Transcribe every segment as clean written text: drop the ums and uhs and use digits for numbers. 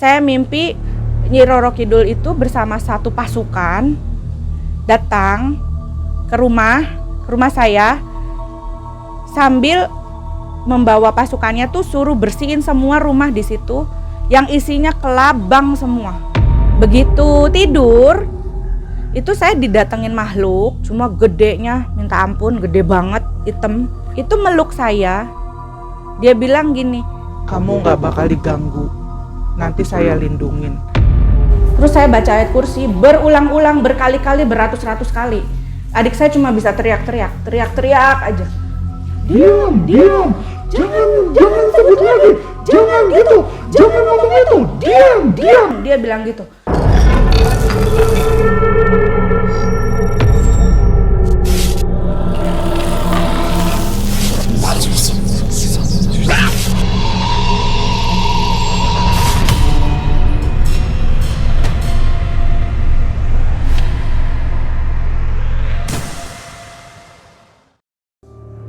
saya mimpi Nyi Roro Kidul itu bersama satu pasukan datang ke rumah saya sambil membawa pasukannya tuh suruh bersihin semua rumah di situ yang isinya kelabang semua. Begitu tidur itu saya didatengin makhluk, cuma gedenya minta ampun, gede banget, hitam. Itu meluk saya. Dia bilang gini, kamu gak bakal diganggu, nanti saya lindungin. Terus saya baca ayat kursi berulang-ulang, berkali-kali, beratus-ratus kali. Adik saya cuma bisa teriak-teriak aja. Diam, jangan sebut lagi, jangan gitu, jangan ngomong itu, diam. Dia bilang gitu.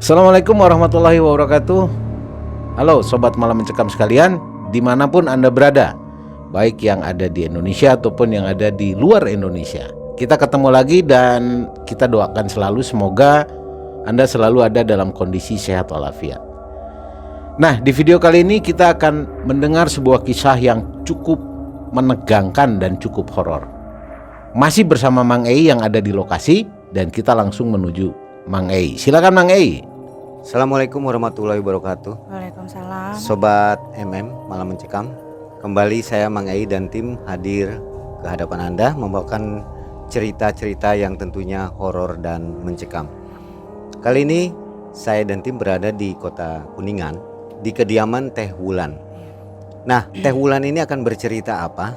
Assalamualaikum warahmatullahi wabarakatuh. Halo Sobat Malam Mencekam sekalian, dimanapun Anda berada, baik yang ada di Indonesia ataupun yang ada di luar Indonesia. Kita ketemu lagi dan kita doakan selalu semoga Anda selalu ada dalam kondisi sehat walafiat. Nah, di video kali ini kita akan mendengar sebuah kisah yang cukup menegangkan dan cukup horor. Masih bersama Mang Ei yang ada di lokasi dan kita langsung menuju Mang Ei. Silakan Mang Ei. Assalamualaikum warahmatullahi wabarakatuh. Waalaikumsalam. Sobat Malam Mencekam, kembali saya Mang Ei dan tim hadir ke hadapan Anda membawakan cerita-cerita yang tentunya horor dan mencekam. Kali ini saya dan tim berada di kota Kuningan, di kediaman Teh Wulan. Nah, Teh Wulan ini akan bercerita apa?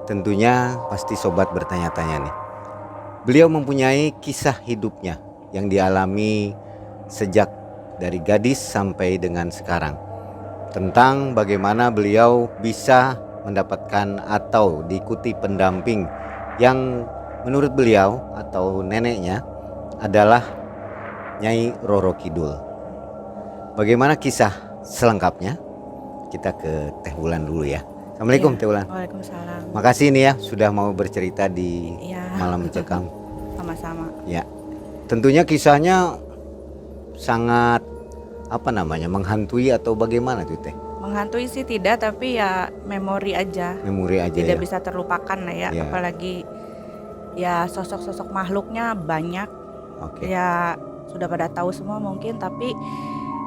Tentunya pasti sobat bertanya-tanya nih. Beliau mempunyai kisah hidupnya yang dialami sejak dari gadis sampai dengan sekarang, tentang bagaimana beliau bisa mendapatkan atau diikuti pendamping yang menurut beliau atau neneknya adalah Nyai Roro Kidul. Bagaimana kisah selengkapnya? Kita ke Teh Wulan dulu ya. Assalamualaikum Teh Wulan. Waalaikumsalam. Makasih nih ya sudah mau bercerita di Malam Mencekam. Sama-sama. Ya, tentunya kisahnya sangat menghantui atau bagaimana tuh Teh? Menghantui sih tidak, tapi ya memori aja. Memori aja tidak ya. bisa terlupakan lah ya. Ya. Apalagi ya sosok-sosok makhluknya banyak. Oke. Ya sudah pada tahu semua mungkin, tapi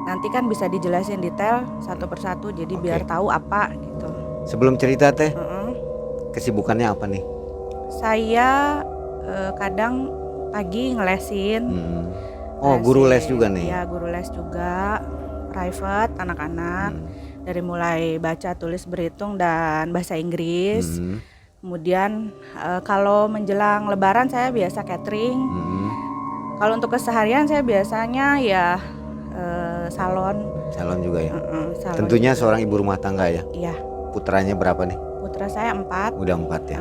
nanti kan bisa dijelasin detail satu persatu, jadi Oke. biar tahu apa gitu. Sebelum cerita Teh, Mm-mm. kesibukannya apa nih? Saya kadang pagi ngelesin. Oh, guru les juga nih. Ya, guru les juga, private anak-anak. Dari mulai baca, tulis, berhitung dan bahasa Inggris. Kemudian kalau menjelang Lebaran saya biasa catering. Kalau untuk keseharian saya biasanya ya salon. Salon juga ya. Salon Tentunya juga. seorang ibu rumah tangga ya. Iya. Putranya berapa nih? Putra saya 4. Udah 4 ya.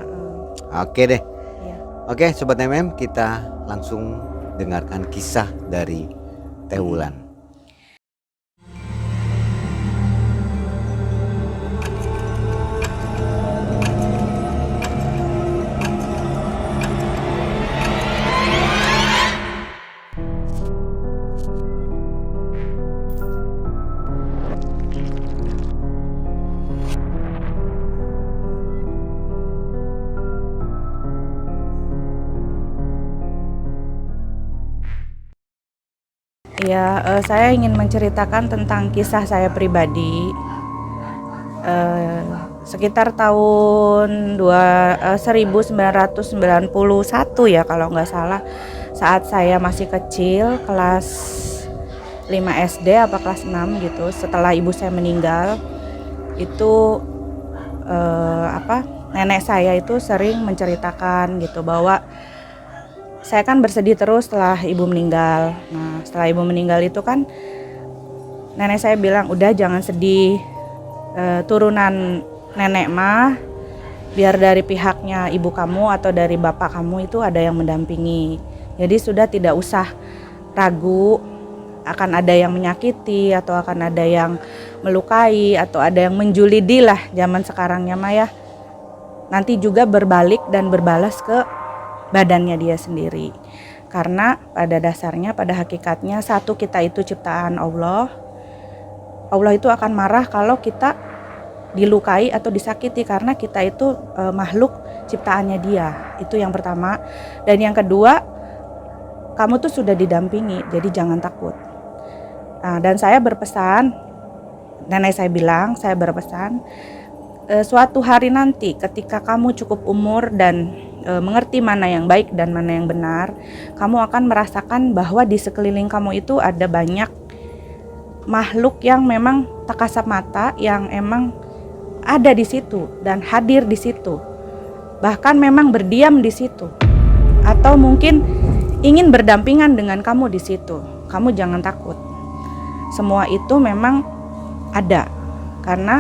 Oke deh. Iya. Oke Sobat kita langsung dengarkan kisah dari Teh Wulan. Ya, saya ingin menceritakan tentang kisah saya pribadi. Sekitar tahun 1991 ya kalau nggak salah, saat saya masih kecil, kelas 5 SD apa kelas 6 gitu, setelah ibu saya meninggal, itu nenek saya itu sering menceritakan gitu bahwa saya kan bersedih terus setelah ibu meninggal. Nah, setelah ibu meninggal itu kan nenek saya bilang, udah jangan sedih, turunan nenek mah biar dari pihaknya ibu kamu atau dari bapak kamu itu ada yang mendampingi. Jadi sudah tidak usah ragu, akan ada yang menyakiti atau akan ada yang melukai atau ada yang menjulidi lah zaman sekarangnya Maya. Nanti juga berbalik dan berbalas ke badannya dia sendiri. Karena pada dasarnya, pada hakikatnya satu, kita itu ciptaan Allah. Allah itu akan marah kalau kita dilukai atau disakiti karena kita itu makhluk ciptaannya dia. Itu yang pertama. Dan yang kedua, kamu tuh sudah didampingi, jadi jangan takut. Nah, dan saya berpesan, nenek saya bilang, saya berpesan, suatu hari nanti ketika kamu cukup umur dan mengerti mana yang baik dan mana yang benar, kamu akan merasakan bahwa di sekeliling kamu itu ada banyak makhluk yang memang tak kasat mata, yang emang ada di situ dan hadir di situ, bahkan memang berdiam di situ, atau mungkin ingin berdampingan dengan kamu di situ. Kamu jangan takut. Semua itu memang ada, karena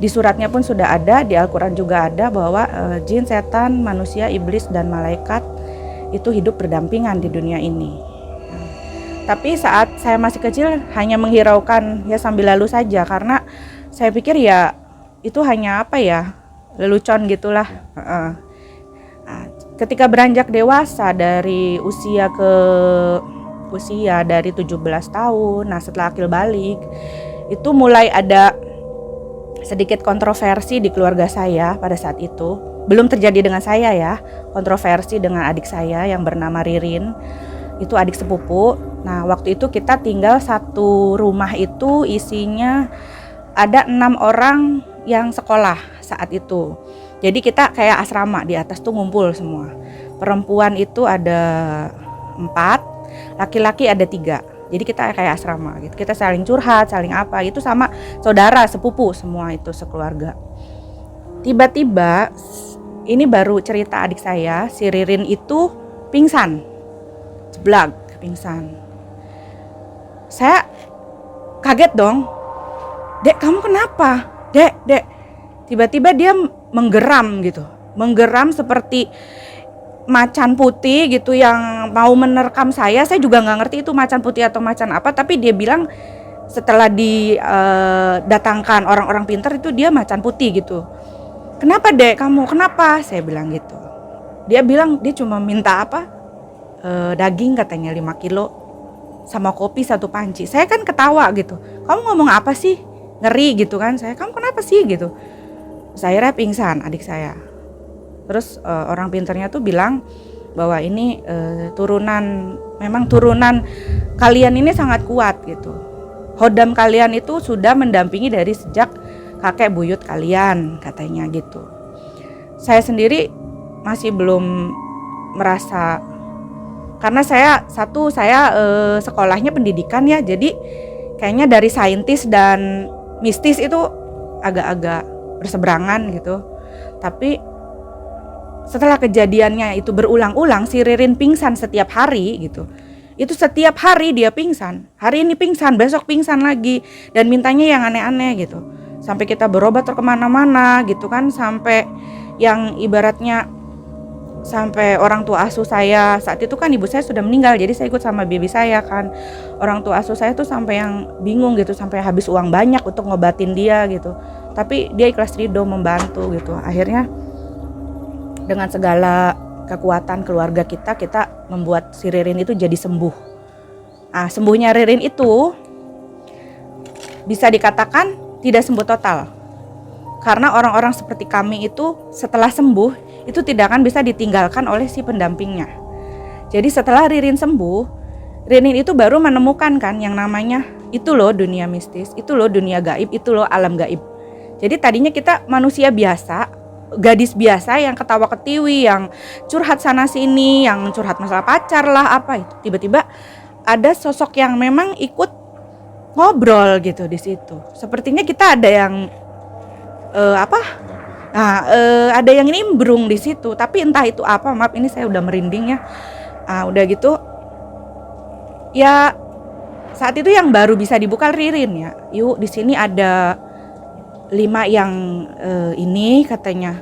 di suratnya pun sudah ada, di Al-Quran juga ada bahwa jin, setan, manusia, iblis, dan malaikat itu hidup berdampingan di dunia ini. Tapi saat saya masih kecil hanya menghiraukan ya sambil lalu saja, karena saya pikir ya itu hanya apa ya, lelucon gitulah. Ketika beranjak dewasa dari usia dari 17 tahun, nah setelah akil balik itu mulai ada sedikit kontroversi di keluarga saya pada saat itu. Belum terjadi dengan saya ya, kontroversi dengan adik saya yang bernama Ririn, itu adik sepupu. Nah waktu itu kita tinggal satu rumah, itu isinya ada 6 orang yang sekolah saat itu. Jadi kita kayak asrama, di atas tuh ngumpul semua. Perempuan itu ada 4, laki-laki ada 3. Jadi kita kayak asrama gitu. Kita saling curhat, saling apa, itu sama saudara, sepupu semua itu sekeluarga. Tiba-tiba ini baru cerita adik saya, si Ririn itu pingsan. Jeblak, pingsan. Saya kaget dong. Dek, kamu kenapa? Dek. Tiba-tiba dia menggeram gitu. Menggeram seperti macan putih gitu yang mau menerkam saya. Saya juga nggak ngerti itu macan putih atau macan apa, tapi dia bilang setelah didatangkan orang-orang pintar itu dia macan putih gitu. Kenapa dek kamu? Kenapa? Saya bilang gitu. Dia bilang dia cuma minta apa? Daging katanya 5 kilo sama kopi 1 panci. Saya kan ketawa gitu. Kamu ngomong apa sih? Ngeri gitu kan saya. Kamu kenapa sih gitu? Saya pingsan adik saya. Terus orang pintarnya tuh bilang bahwa ini memang turunan kalian ini sangat kuat gitu. Hodam kalian itu sudah mendampingi dari sejak kakek buyut kalian, katanya gitu. Saya sendiri masih belum merasa, karena saya sekolahnya pendidikan ya, jadi kayaknya dari saintis dan mistis itu agak-agak berseberangan gitu. Tapi setelah kejadiannya itu berulang-ulang, si Ririn pingsan setiap hari gitu. Itu setiap hari dia pingsan. Hari ini pingsan, besok pingsan lagi, dan mintanya yang aneh-aneh gitu. Sampai kita berobat kemana-mana gitu kan, sampai yang ibaratnya sampai orang tua asuh saya saat itu kan ibu saya sudah meninggal, jadi saya ikut sama bibi saya kan. Orang tua asuh saya tuh sampai yang bingung gitu, sampai habis uang banyak untuk ngobatin dia gitu. Tapi dia ikhlas ridho membantu gitu. Akhirnya dengan segala kekuatan keluarga kita membuat si Ririn itu jadi sembuh. Sembuhnya Ririn itu bisa dikatakan tidak sembuh total. Karena orang-orang seperti kami itu setelah sembuh itu tidak akan bisa ditinggalkan oleh si pendampingnya. Jadi setelah Ririn sembuh, Ririn itu baru menemukan kan yang namanya itu loh dunia mistis, itu loh dunia gaib, itu loh alam gaib. Jadi tadinya kita manusia biasa, gadis biasa yang ketawa ketiwi, yang curhat sana sini, yang curhat masalah pacar lah apa itu. Tiba-tiba ada sosok yang memang ikut ngobrol gitu di situ. Sepertinya kita ada yang ada yang nimbrung di situ. Tapi entah itu apa, maaf ini saya udah merinding ya. Udah gitu, ya saat itu yang baru bisa dibuka Ririn ya. Yuk di sini ada 5 yang ini katanya.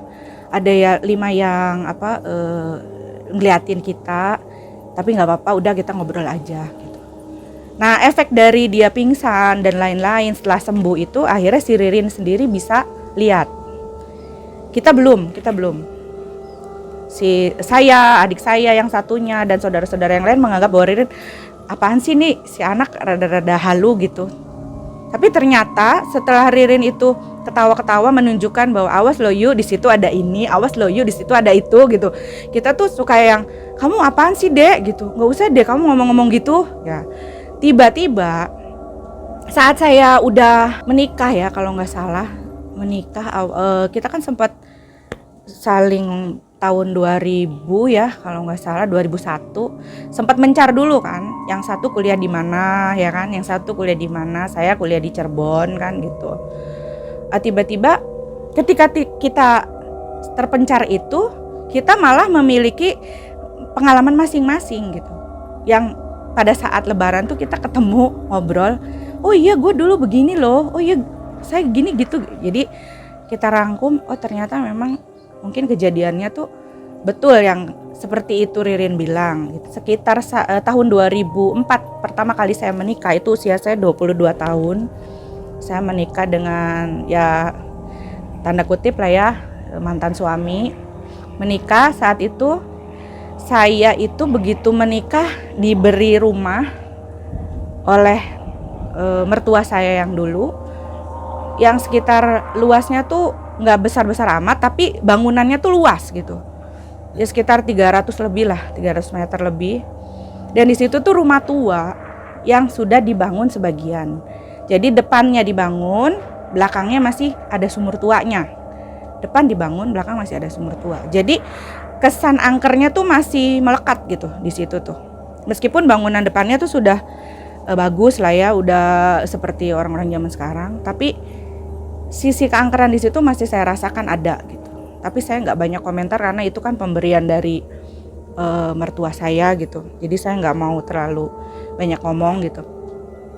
Ada ya 5 yang ngeliatin kita. Tapi nggak apa-apa, udah kita ngobrol aja gitu. Nah, efek dari dia pingsan dan lain-lain setelah sembuh itu akhirnya si Ririn sendiri bisa lihat. Kita belum. Saya, adik saya yang satunya dan saudara-saudara yang lain menganggap bahwa Ririn apaan sih nih si anak rada-rada halu gitu. Tapi ternyata setelah Ririn itu ketawa-ketawa menunjukkan bahwa awas lo yuk di situ ada ini, awas lo yuk di situ ada itu gitu. Kita tuh suka yang kamu apaan sih dek gitu, nggak usah deh kamu ngomong-ngomong gitu ya. Tiba-tiba saat saya udah menikah ya kalau nggak salah kita kan sempat saling tahun 2000 ya kalau nggak salah 2001 sempat mencar dulu kan, yang satu kuliah di mana ya kan, yang satu kuliah di mana, saya kuliah di Cirebon kan gitu. Tiba-tiba ketika kita terpencar itu kita malah memiliki pengalaman masing-masing gitu, yang pada saat lebaran tuh kita ketemu ngobrol, oh iya gue dulu begini loh, oh iya saya gini gitu. Jadi kita rangkum, oh ternyata memang mungkin kejadiannya tuh betul yang seperti itu Ririn bilang gitu. Sekitar tahun 2004 pertama kali saya menikah, itu usia saya 22 tahun. Saya menikah dengan ya tanda kutip lah ya mantan suami. Menikah saat itu saya itu begitu menikah diberi rumah oleh mertua saya yang dulu, yang sekitar luasnya tuh nggak besar-besar amat tapi bangunannya tuh luas gitu ya, sekitar 300 lebih lah, 300 meter lebih. Dan di situ tuh rumah tua yang sudah dibangun sebagian, jadi depannya dibangun, belakangnya masih ada sumur tuanya. Depan dibangun, belakang masih ada sumur tua, jadi kesan angkernya tuh masih melekat gitu di situ tuh, meskipun bangunan depannya tuh sudah bagus lah ya, udah seperti orang-orang zaman sekarang, tapi sisi keangkeran di situ masih saya rasakan ada gitu. Tapi saya nggak banyak komentar karena itu kan pemberian dari mertua saya gitu. Jadi saya nggak mau terlalu banyak ngomong gitu.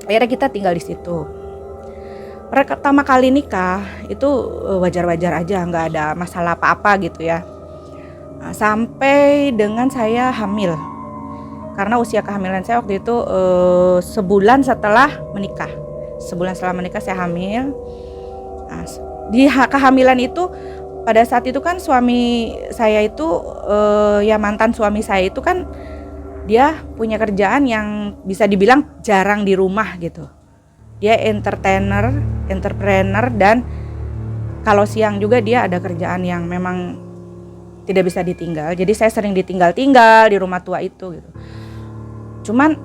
Akhirnya kita tinggal di situ. Pertama kali nikah itu wajar-wajar aja, nggak ada masalah apa-apa gitu ya. Nah, sampai dengan saya hamil. Karena usia kehamilan saya waktu itu sebulan setelah menikah. Sebulan setelah menikah saya hamil. Nah, di kehamilan itu pada saat itu kan suami saya itu ya mantan suami saya itu kan dia punya kerjaan yang bisa dibilang jarang di rumah gitu. Dia entrepreneur dan kalau siang juga dia ada kerjaan yang memang tidak bisa ditinggal. Jadi saya sering ditinggal-tinggal di rumah tua itu gitu. Cuman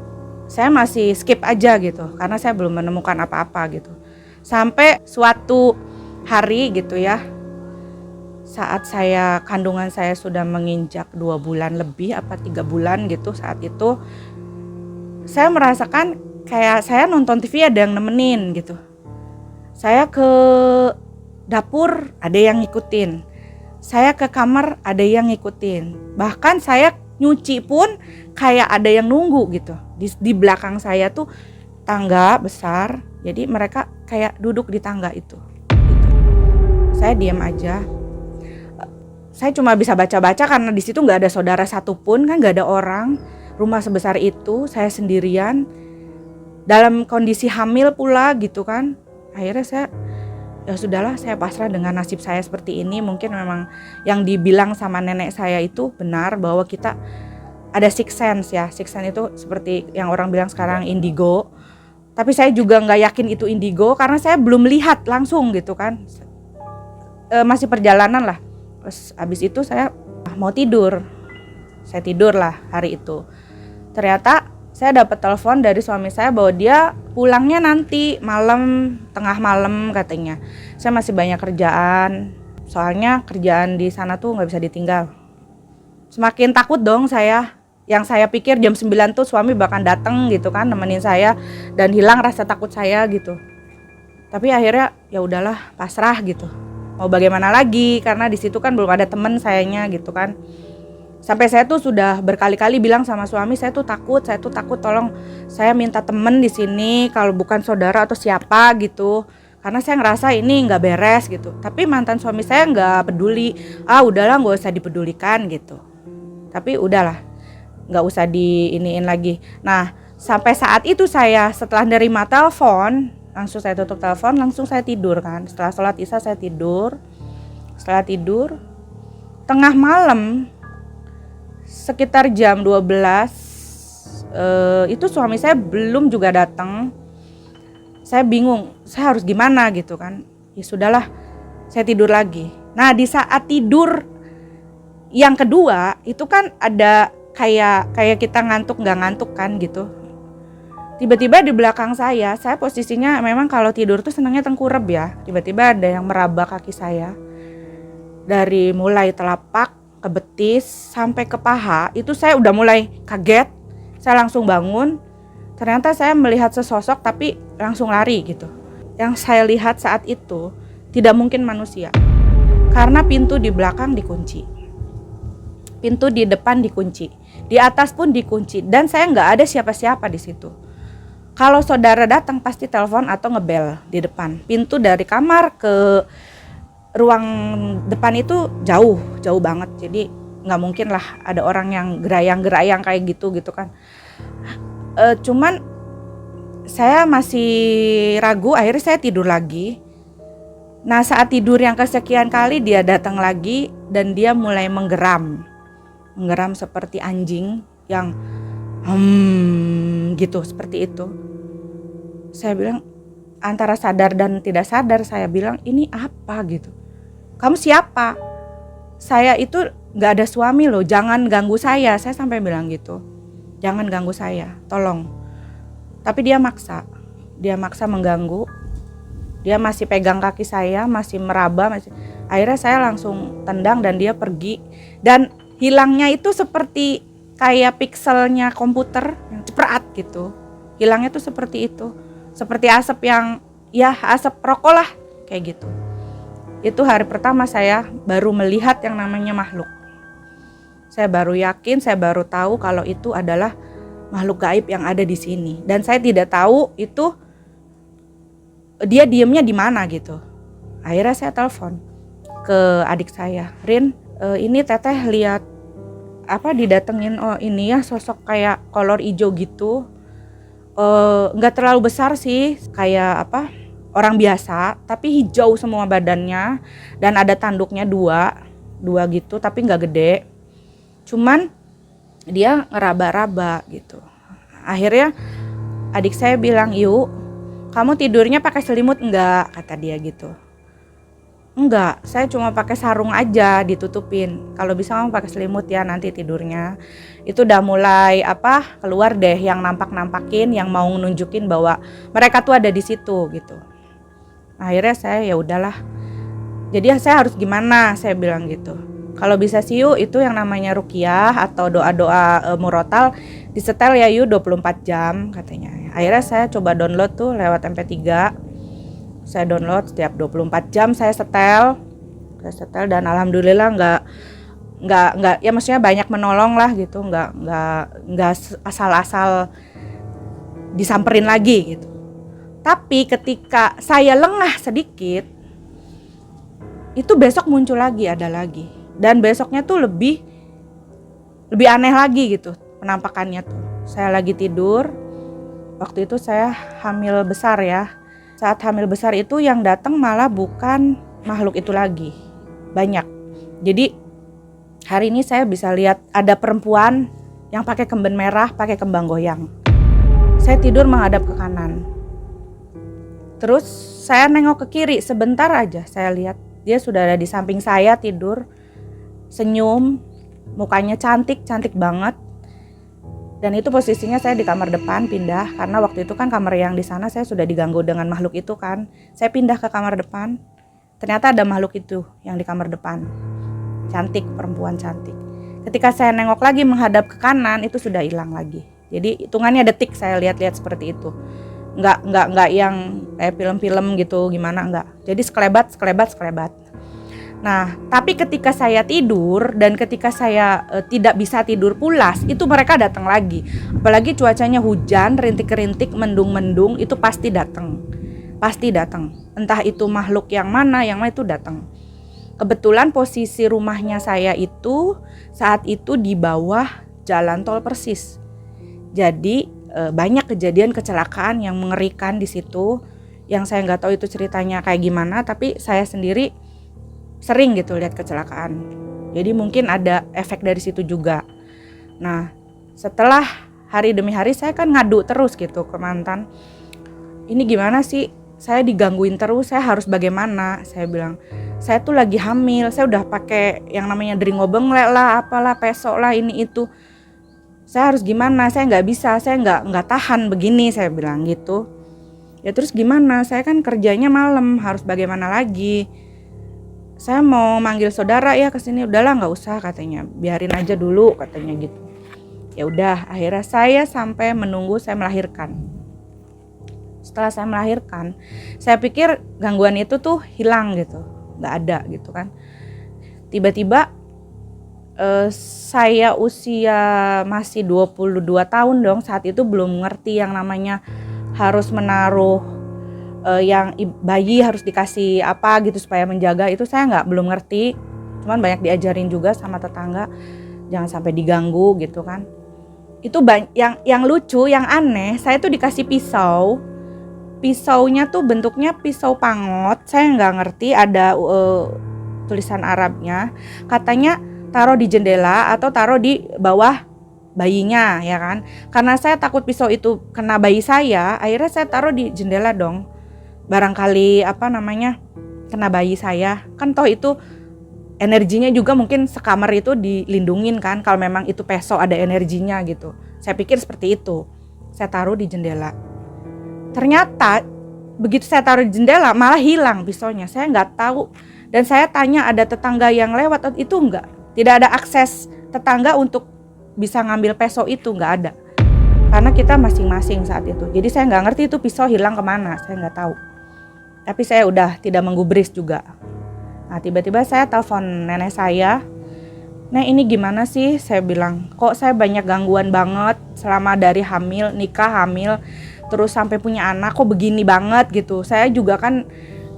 saya masih skip aja gitu karena saya belum menemukan apa-apa gitu. Sampai suatu hari gitu ya, saat kandungan saya sudah menginjak 2 bulan lebih apa 3 bulan gitu, saat itu saya merasakan kayak saya nonton TV ada yang nemenin gitu. Saya ke dapur ada yang ngikutin, saya ke kamar ada yang ngikutin, bahkan saya nyuci pun kayak ada yang nunggu gitu. Di belakang saya tuh tangga besar, jadi mereka kayak duduk di tangga itu gitu. Saya diam aja, saya cuma bisa baca-baca karena di situ nggak ada saudara satupun kan, nggak ada orang. Rumah sebesar itu saya sendirian dalam kondisi hamil pula gitu kan. Akhirnya saya ya sudahlah, saya pasrah dengan nasib saya seperti ini. Mungkin memang yang dibilang sama nenek saya itu benar, bahwa kita ada six sense ya. Six sense itu seperti yang orang bilang sekarang indigo. Tapi saya juga nggak yakin itu indigo karena saya belum lihat langsung gitu kan. Masih perjalanan lah. Terus abis itu saya mau tidur. Saya tidur lah hari itu. Ternyata saya dapat telepon dari suami saya bahwa dia pulangnya nanti malam, tengah malam katanya. Saya masih banyak kerjaan. Soalnya kerjaan di sana tuh nggak bisa ditinggal. Semakin takut dong saya. Yang saya pikir jam 9 tuh suami bakal datang gitu kan nemenin saya dan hilang rasa takut saya gitu. Tapi akhirnya ya udahlah, pasrah gitu. Mau bagaimana lagi karena di situ kan belum ada temen sayanya gitu kan. Sampai saya tuh sudah berkali-kali bilang sama suami, saya tuh takut, tolong saya minta temen di sini kalau bukan saudara atau siapa gitu. Karena saya ngerasa ini nggak beres gitu. Tapi mantan suami saya nggak peduli. Udahlah nggak usah dipedulikan gitu. Tapi udahlah, nggak usah diiniin lagi. Nah Sampai saat itu saya setelah nerima telepon, langsung saya tutup telepon, langsung saya tidur kan. Setelah sholat isya saya tidur. Setelah tidur, tengah malam sekitar jam 12 itu suami saya belum juga datang. Saya bingung, saya harus gimana gitu kan. Ya sudahlah, saya tidur lagi. Nah, di saat tidur yang kedua itu kan ada kayak kita ngantuk nggak ngantuk kan gitu. Tiba-tiba di belakang saya posisinya memang kalau tidur tuh senangnya tengkurap ya. Tiba-tiba ada yang meraba kaki saya. Dari mulai telapak ke betis sampai ke paha, itu saya udah mulai kaget. Saya langsung bangun. Ternyata saya melihat sesosok tapi langsung lari gitu. Yang saya lihat saat itu tidak mungkin manusia. Karena pintu di belakang dikunci. Pintu di depan dikunci. Di atas pun dikunci dan saya nggak ada siapa-siapa di situ. Kalau saudara datang pasti telepon atau ngebel di depan. Pintu dari kamar ke ruang depan itu jauh banget. Jadi nggak mungkin lah ada orang yang gerayang kayak gitu kan. Cuman saya masih ragu, akhirnya saya tidur lagi. Nah, saat tidur yang kesekian kali dia datang lagi dan dia mulai menggeram seperti anjing yang gitu, seperti itu. Saya bilang antara sadar dan tidak sadar, saya bilang ini apa gitu. Kamu siapa? Saya itu gak ada suami loh, jangan ganggu saya sampai bilang gitu. Jangan ganggu saya, tolong. Tapi dia maksa mengganggu. Dia masih pegang kaki saya, masih meraba, akhirnya saya langsung tendang dan dia pergi. Dan hilangnya itu seperti kayak pikselnya komputer yang ceprat gitu. Hilangnya tuh seperti itu. Seperti asap yang, ya asap rokok lah, kayak gitu. Itu hari pertama saya baru melihat yang namanya makhluk. Saya baru yakin, saya baru tahu kalau itu adalah makhluk gaib yang ada di sini. Dan saya tidak tahu itu dia diemnya di mana gitu. Akhirnya saya telepon ke adik saya, Rin, ini teteh lihat didatengin ini ya sosok kayak kolor hijau gitu. Nggak terlalu besar sih, kayak orang biasa, tapi hijau semua badannya dan ada tanduknya dua gitu, tapi nggak gede. Cuman dia ngeraba-raba gitu. Akhirnya adik saya bilang, yuk kamu tidurnya pakai selimut enggak? Kata dia gitu. Enggak, saya cuma pakai sarung aja ditutupin. Kalau bisa kamu pakai selimut ya nanti tidurnya. Itu udah mulai keluar deh yang nampak-nampakin, yang mau nunjukin bahwa mereka tuh ada di situ gitu. Akhirnya saya ya udahlah. Jadi saya harus gimana? Saya bilang gitu. Kalau bisa sih yuk itu yang namanya ruqyah atau doa-doa murotal disetel ya yuk 24 jam katanya. Akhirnya saya coba download tuh lewat MP3. Saya download setiap 24 jam saya setel dan alhamdulillah nggak ya maksudnya banyak menolong lah gitu, nggak asal-asal disamperin lagi gitu. Tapi ketika saya lengah sedikit itu besok muncul lagi, ada lagi. Dan besoknya tuh lebih aneh lagi gitu penampakannya tuh. Saya lagi tidur, waktu itu saya hamil besar ya. Saat hamil besar itu yang datang malah bukan makhluk itu lagi, banyak. Jadi hari ini saya bisa lihat ada perempuan yang pakai kemben merah, pakai kembang goyang. Saya tidur menghadap ke kanan. Terus saya nengok ke kiri, sebentar aja saya lihat dia sudah ada di samping saya tidur. Senyum, mukanya cantik banget. Dan itu posisinya saya di kamar depan, pindah karena waktu itu kan kamar yang di sana saya sudah diganggu dengan makhluk itu kan. Saya pindah ke kamar depan. Ternyata ada makhluk itu yang di kamar depan. Cantik, perempuan cantik. Ketika saya nengok lagi menghadap ke kanan itu sudah hilang lagi. Jadi hitungannya detik saya lihat-lihat seperti itu. Enggak yang kayak film-film gitu gimana, enggak. Jadi sekelebat. Nah, tapi ketika saya tidur dan ketika saya tidak bisa tidur pulas, itu mereka datang lagi. Apalagi cuacanya hujan, rintik-rintik, mendung-mendung, itu pasti datang. Entah itu makhluk yang mana itu datang. Kebetulan posisi rumahnya saya itu saat itu di bawah jalan tol persis. Jadi banyak kejadian kecelakaan yang mengerikan di situ, yang saya nggak tahu itu ceritanya kayak gimana, tapi saya sendiri sering gitu lihat kecelakaan. Jadi mungkin ada efek dari situ juga. Nah, setelah hari demi hari saya kan ngadu terus gitu ke mantan. Ini gimana sih? Saya digangguin terus, saya harus bagaimana? Saya bilang, saya tuh lagi hamil, saya udah pakai yang namanya dringobenglek lah, apalah, pesok lah, ini itu. Saya harus gimana? Saya nggak bisa, saya nggak tahan begini, saya bilang gitu. Ya terus gimana? Saya kan kerjanya malam, harus bagaimana lagi? Saya mau manggil saudara ya ke sini, udahlah nggak usah katanya, biarin aja dulu katanya gitu. Ya udah, akhirnya saya sampai menunggu saya melahirkan. Setelah saya melahirkan, saya pikir gangguan itu tuh hilang gitu, nggak ada gitu kan. Tiba-tiba saya usia masih 22 tahun dong, saat itu belum ngerti yang namanya harus menaruh yang bayi harus dikasih apa gitu supaya menjaga, itu saya belum ngerti. Cuman banyak diajarin juga sama tetangga, jangan sampai diganggu gitu kan. Itu yang lucu, yang aneh, saya tuh dikasih pisau. Pisaunya tuh bentuknya pisau pangot, saya nggak ngerti, ada tulisan Arabnya. Katanya taruh di jendela atau taruh di bawah bayinya ya kan. Karena saya takut pisau itu kena bayi saya, akhirnya saya taruh di jendela dong. Barangkali kena bayi saya. Kan toh itu energinya juga mungkin sekamar itu dilindungin kan, kalau memang itu pisau ada energinya gitu. Saya pikir seperti itu. Saya taruh di jendela. Ternyata begitu saya taruh di jendela malah hilang pisaunya. Saya nggak tahu. Dan saya tanya ada tetangga yang lewat, itu enggak. Tidak ada akses tetangga untuk bisa ngambil pisau itu, nggak ada. Karena kita masing-masing saat itu. Jadi saya nggak ngerti itu pisau hilang kemana, saya nggak tahu. Tapi saya udah tidak menggubris juga. Nah tiba-tiba saya telepon nenek saya. Nek ini gimana sih? Saya bilang, kok saya banyak gangguan banget selama dari hamil, nikah, hamil, terus sampai punya anak, kok begini banget gitu. Saya juga kan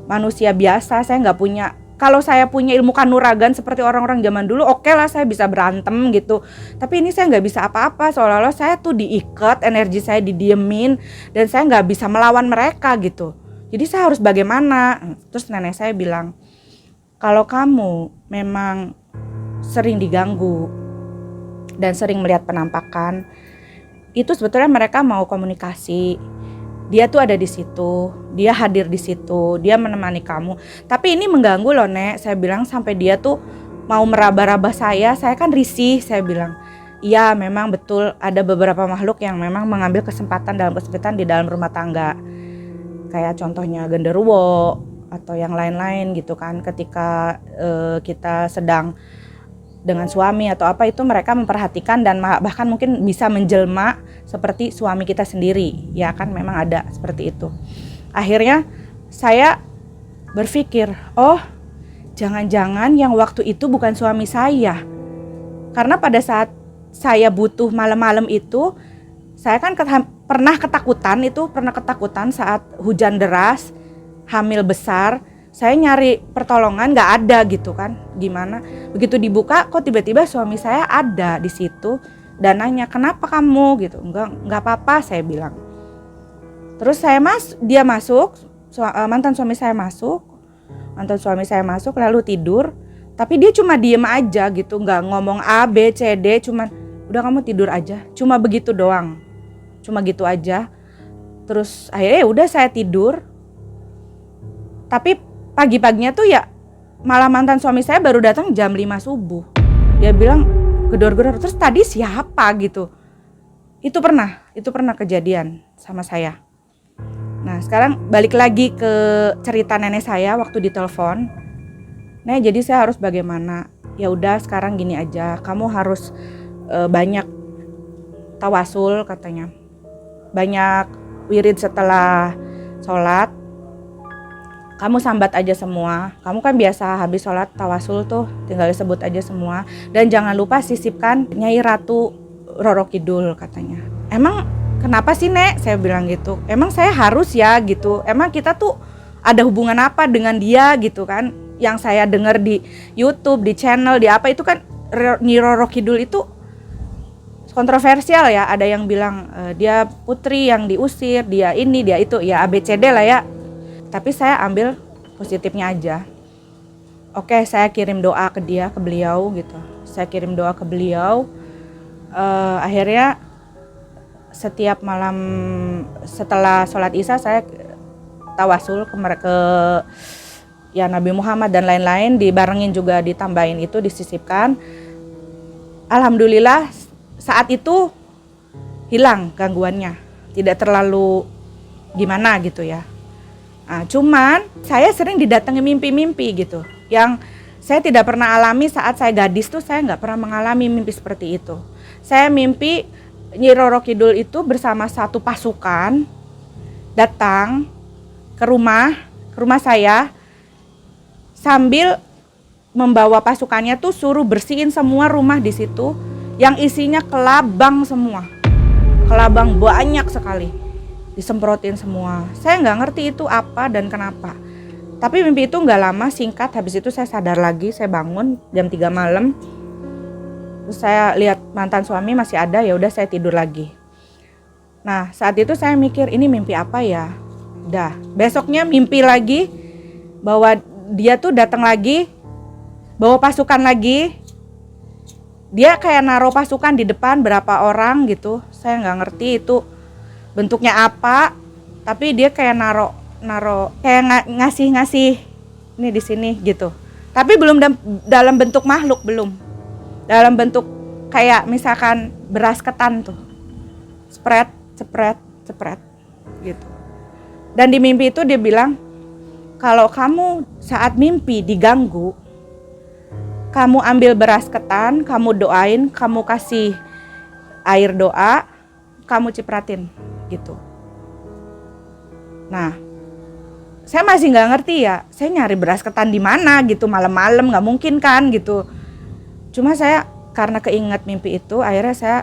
manusia biasa, saya nggak punya. Kalau saya punya ilmu kanuragan seperti orang-orang zaman dulu, oke lah saya bisa berantem gitu. Tapi ini saya nggak bisa apa-apa, seolah-olah saya tuh diikat, energi saya didiemin, dan saya nggak bisa melawan mereka gitu. Jadi saya harus bagaimana? Terus nenek saya bilang, kalau kamu memang sering diganggu dan sering melihat penampakan, itu sebetulnya mereka mau komunikasi. Dia tuh ada di situ, dia hadir di situ, dia menemani kamu. Tapi ini mengganggu loh Nek, saya bilang, sampai dia tuh mau meraba-raba saya kan risih, saya bilang. Iya memang betul ada beberapa makhluk yang memang mengambil kesempatan dalam kesempitan di dalam rumah tangga. Kayak contohnya genderuwo atau yang lain-lain gitu kan, ketika kita sedang dengan suami atau apa, itu mereka memperhatikan dan bahkan mungkin bisa menjelma seperti suami kita sendiri, ya kan, memang ada seperti itu. Akhirnya saya berpikir, oh jangan-jangan yang waktu itu bukan suami saya. Karena pada saat saya butuh malam-malam itu, saya kan pernah ketakutan saat hujan deras, hamil besar. Saya nyari pertolongan nggak ada gitu kan, gimana? Begitu dibuka kok tiba-tiba suami saya ada di situ dan nanya, kenapa kamu gitu? Nggak apa-apa, saya bilang. Terus dia masuk, mantan suami saya masuk lalu tidur, tapi dia cuma diem aja gitu, nggak ngomong A, B, C, D, cuman udah kamu tidur aja, cuma begitu doang, cuma gitu aja. Terus akhirnya udah saya tidur, tapi pagi-paginya tuh ya malah mantan suami saya baru datang jam 5 subuh. Dia bilang gedor-gedor, terus tadi siapa gitu. Itu pernah kejadian sama saya. Nah sekarang balik lagi ke cerita nenek saya waktu ditelepon. Nek jadi saya harus bagaimana? Ya udah sekarang gini aja, kamu harus banyak tawasul katanya. Banyak wirid setelah sholat. Kamu sambat aja semua. Kamu kan biasa habis sholat tawasul tuh, tinggal disebut aja semua. Dan jangan lupa sisipkan Nyai Ratu Roro Kidul katanya. Emang kenapa sih Nek? Saya bilang gitu. Emang saya harus ya gitu. Emang kita tuh ada hubungan apa dengan dia gitu kan? Yang saya dengar di YouTube, di channel, di apa itu kan Nyi Roro Kidul itu kontroversial ya, ada yang bilang dia putri yang diusir, dia ini, dia itu, ya ABCD lah ya. Tapi saya ambil positifnya aja. Oke, saya kirim doa ke dia, ke beliau gitu. Saya kirim doa ke beliau. Akhirnya setiap malam setelah sholat isya saya tawasul ke ya Nabi Muhammad dan lain-lain, dibarengin juga ditambahin itu, disisipkan. Alhamdulillah saat itu hilang gangguannya, tidak terlalu gimana gitu ya. Nah, cuman saya sering didatangi mimpi-mimpi gitu, yang saya tidak pernah alami saat saya gadis tuh. Saya nggak pernah mengalami mimpi seperti itu. Saya mimpi Nyi Roro Kidul itu bersama satu pasukan datang ke rumah saya, sambil membawa pasukannya tuh suruh bersihin semua rumah di situ yang isinya kelabang semua. Kelabang banyak sekali, disemprotin semua. Saya nggak ngerti itu apa dan kenapa. Tapi mimpi itu nggak lama, singkat. Habis itu saya sadar lagi, saya bangun jam 3 malam. Terus saya lihat mantan suami masih ada, ya udah saya tidur lagi. Nah, saat itu saya mikir, ini mimpi apa ya? Udah, besoknya mimpi lagi bahwa dia tuh datang lagi, bawa pasukan lagi. Dia kayak naruh pasukan di depan berapa orang gitu. Saya nggak ngerti itu bentuknya apa, tapi dia kayak naruh kayak ngasih ini di sini gitu. Tapi belum dalam bentuk makhluk, belum. Dalam bentuk kayak misalkan beras ketan tuh. Spread gitu. Dan di mimpi itu dia bilang, kalau kamu saat mimpi diganggu, kamu ambil beras ketan, kamu doain, kamu kasih air doa, kamu cipratin gitu. Nah, saya masih nggak ngerti ya, saya nyari beras ketan di mana gitu, malam-malam nggak mungkin kan gitu. Cuma saya karena keinget mimpi itu, akhirnya saya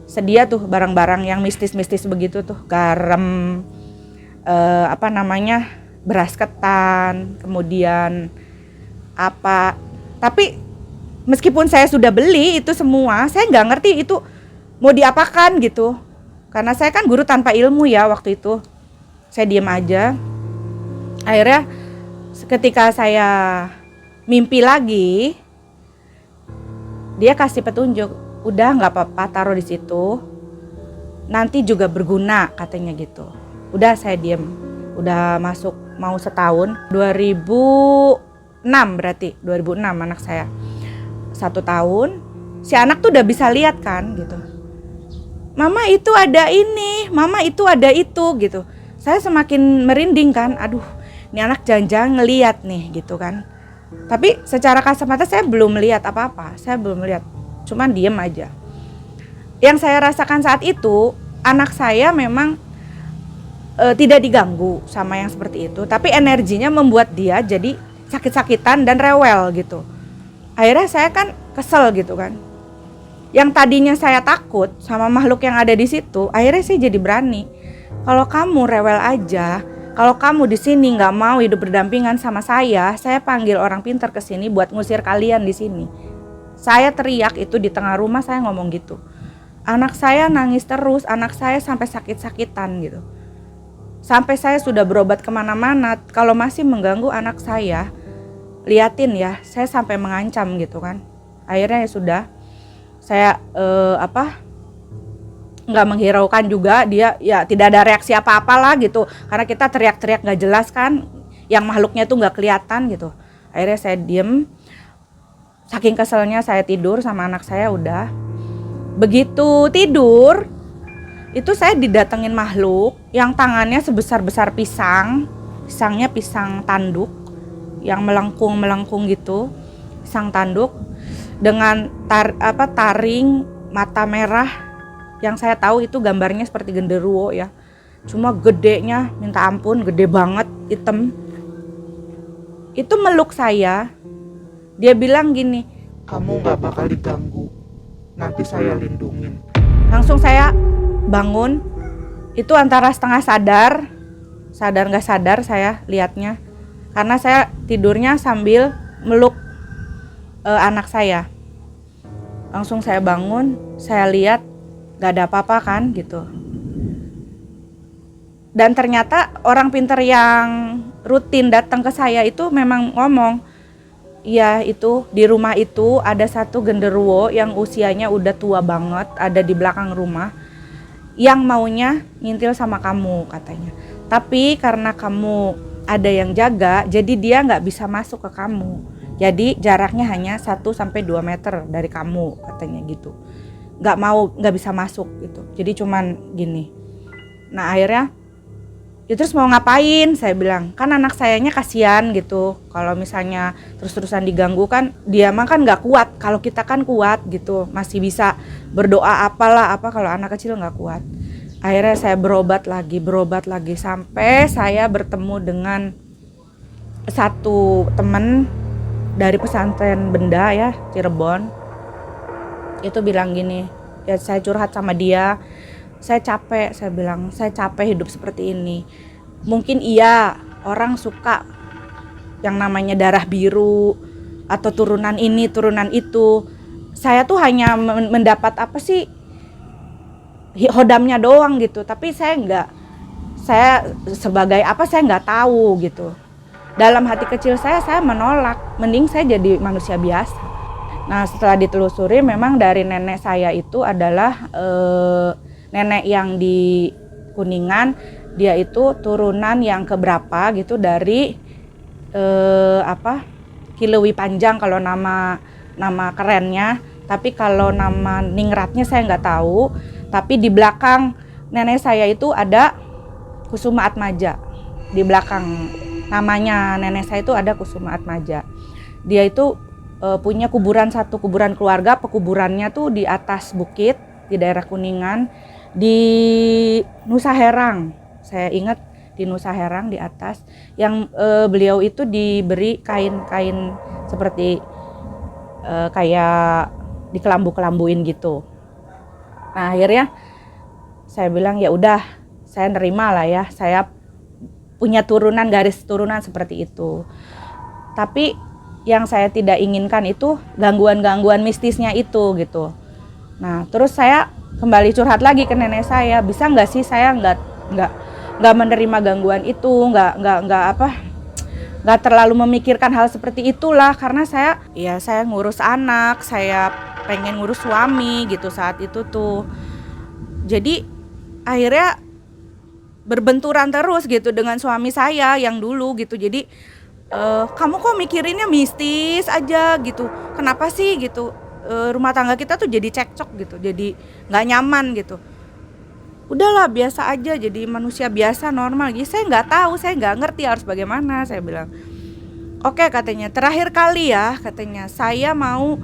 sedia tuh barang-barang yang mistis-mistis begitu tuh, garam, beras ketan, kemudian apa. Tapi meskipun saya sudah beli itu semua, saya nggak ngerti itu mau diapakan gitu. Karena saya kan guru tanpa ilmu ya waktu itu. Saya diam aja. Akhirnya ketika saya mimpi lagi, dia kasih petunjuk, udah nggak apa-apa taruh di situ. Nanti juga berguna katanya gitu. Udah saya diam. Udah masuk mau setahun, 2006 berarti, 2006 anak saya 1 tahun. Si anak tuh udah bisa lihat kan gitu. Mama itu ada ini, mama itu ada itu gitu. Saya semakin merinding kan, aduh ini anak jangan-jangan ngeliat nih gitu kan. Tapi secara kasat mata saya belum melihat apa-apa, saya belum melihat, cuman diem aja. Yang saya rasakan saat itu, anak saya memang tidak diganggu sama yang seperti itu, tapi energinya membuat dia jadi sakit-sakitan dan rewel gitu. Akhirnya saya kan kesel gitu kan. Yang tadinya saya takut sama makhluk yang ada di situ, akhirnya saya jadi berani. Kalau kamu rewel aja, kalau kamu di sini nggak mau hidup berdampingan sama saya panggil orang pintar ke sini buat ngusir kalian di sini. Saya teriak itu di tengah rumah, saya ngomong gitu. Anak saya nangis terus, anak saya sampai sakit-sakitan gitu. Sampai saya sudah berobat kemana-mana, kalau masih mengganggu anak saya, liatin ya, saya sampai mengancam gitu kan. Akhirnya ya sudah, saya nggak menghiraukan juga, dia ya tidak ada reaksi apa-apa lah gitu. Karena kita teriak-teriak nggak jelas kan, yang makhluknya tuh nggak kelihatan gitu. Akhirnya saya diem, saking keselnya saya tidur sama anak saya udah. Begitu tidur, itu saya didatengin makhluk yang tangannya sebesar-besar pisang. Pisangnya pisang tanduk yang melengkung gitu, pisang tanduk dengan taring mata merah yang saya tahu itu gambarnya seperti genderuwo ya. Cuma gedenya minta ampun, gede banget, hitam. Itu meluk saya. Dia bilang gini, Kamu nggak bakal diganggu, nanti saya lindungin. langsung saya bangun. Itu antara setengah sadar nggak sadar saya lihatnya, karena saya tidurnya sambil meluk anak saya. Langsung saya bangun, saya lihat gak ada apa-apa kan gitu. Dan ternyata orang pintar yang rutin datang ke saya itu memang ngomong, iya itu di rumah itu ada satu genderuwo yang usianya udah tua banget, ada di belakang rumah, yang maunya ngintil sama kamu katanya. Tapi karena kamu ada yang jaga, jadi dia nggak bisa masuk ke kamu. Jadi jaraknya hanya 1-2 meter dari kamu katanya gitu. Nggak bisa masuk gitu. Jadi cuman gini. Nah akhirnya ya terus mau ngapain, saya bilang, kan anak sayanya kasihan gitu, kalau misalnya terus-terusan diganggu kan dia mah kan nggak kuat, kalau kita kan kuat gitu, masih bisa berdoa apalah apa, kalau anak kecil nggak kuat. Akhirnya saya berobat lagi sampai saya bertemu dengan satu teman dari pesantren Benda ya, Cirebon. Itu bilang gini, ya saya curhat sama dia, saya capek, saya bilang, saya capek hidup seperti ini. Mungkin iya orang suka yang namanya darah biru atau turunan ini, turunan itu. Saya tuh hanya mendapat apa sih, hodamnya doang gitu. Tapi saya sebagai apa saya nggak tahu gitu. Dalam hati kecil saya menolak, mending saya jadi manusia biasa. Nah setelah ditelusuri memang dari nenek saya itu adalah nenek yang di Kuningan, dia itu turunan yang keberapa gitu dari Kilewi Panjang kalau nama kerennya, tapi kalau nama ningratnya saya nggak tahu. Tapi di belakang nenek saya itu ada Kusuma Atmaja, di belakang namanya nenek saya itu ada Kusuma Atmaja. Dia itu punya satu kuburan keluarga, pekuburannya tuh di atas bukit di daerah Kuningan, di Nusa Herang. Saya ingat di Nusa Herang di atas, yang beliau itu diberi kain-kain seperti kayak dikelambu-kelambuin gitu. Nah akhirnya saya bilang ya udah, saya nerima lah ya, saya punya garis turunan seperti itu. Tapi yang saya tidak inginkan itu gangguan-gangguan mistisnya itu gitu. Nah terus saya kembali curhat lagi ke nenek saya, bisa nggak sih saya nggak menerima gangguan itu, nggak terlalu memikirkan hal seperti itulah, karena saya ngurus anak, saya pengen ngurus suami gitu saat itu tuh. Jadi akhirnya berbenturan terus gitu dengan suami saya yang dulu gitu. Jadi kamu kok mikirinnya mistis aja gitu, kenapa sih gitu, rumah tangga kita tuh jadi cekcok gitu, jadi nggak nyaman gitu. Udahlah biasa aja, jadi manusia biasa normal. Jadi saya nggak tahu, saya nggak ngerti harus bagaimana. Saya bilang oke katanya, terakhir kali ya katanya, saya mau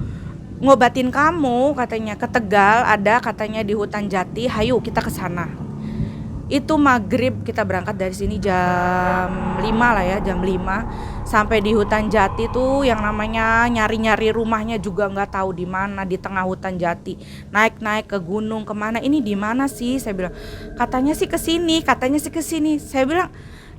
ngobatin kamu katanya ke Tegal, ada katanya di hutan jati, hayu kita ke sana. Itu maghrib kita berangkat dari sini jam 5 lah ya, jam 5 sampai di hutan jati tuh yang namanya nyari-nyari rumahnya juga nggak tahu di mana, di tengah hutan jati, naik ke gunung kemana, ini di mana sih, saya bilang katanya sih ke sini, saya bilang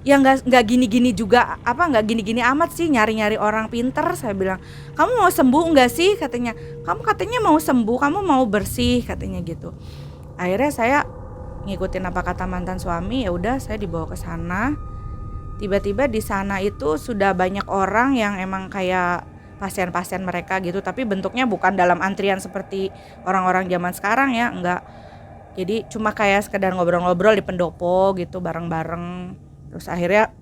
ya nggak gini-gini juga, nggak gini-gini amat sih nyari-nyari orang pinter. Saya bilang kamu mau sembuh nggak sih, katanya kamu katanya mau sembuh, kamu mau bersih katanya gitu. Akhirnya saya ngikutin apa kata mantan suami, ya udah saya dibawa ke sana. Tiba-tiba di sana itu sudah banyak orang yang emang kayak pasien-pasien mereka gitu, tapi bentuknya bukan dalam antrian seperti orang-orang zaman sekarang ya, enggak. Jadi cuma kayak sekedar ngobrol-ngobrol di pendopo gitu bareng-bareng. Terus akhirnya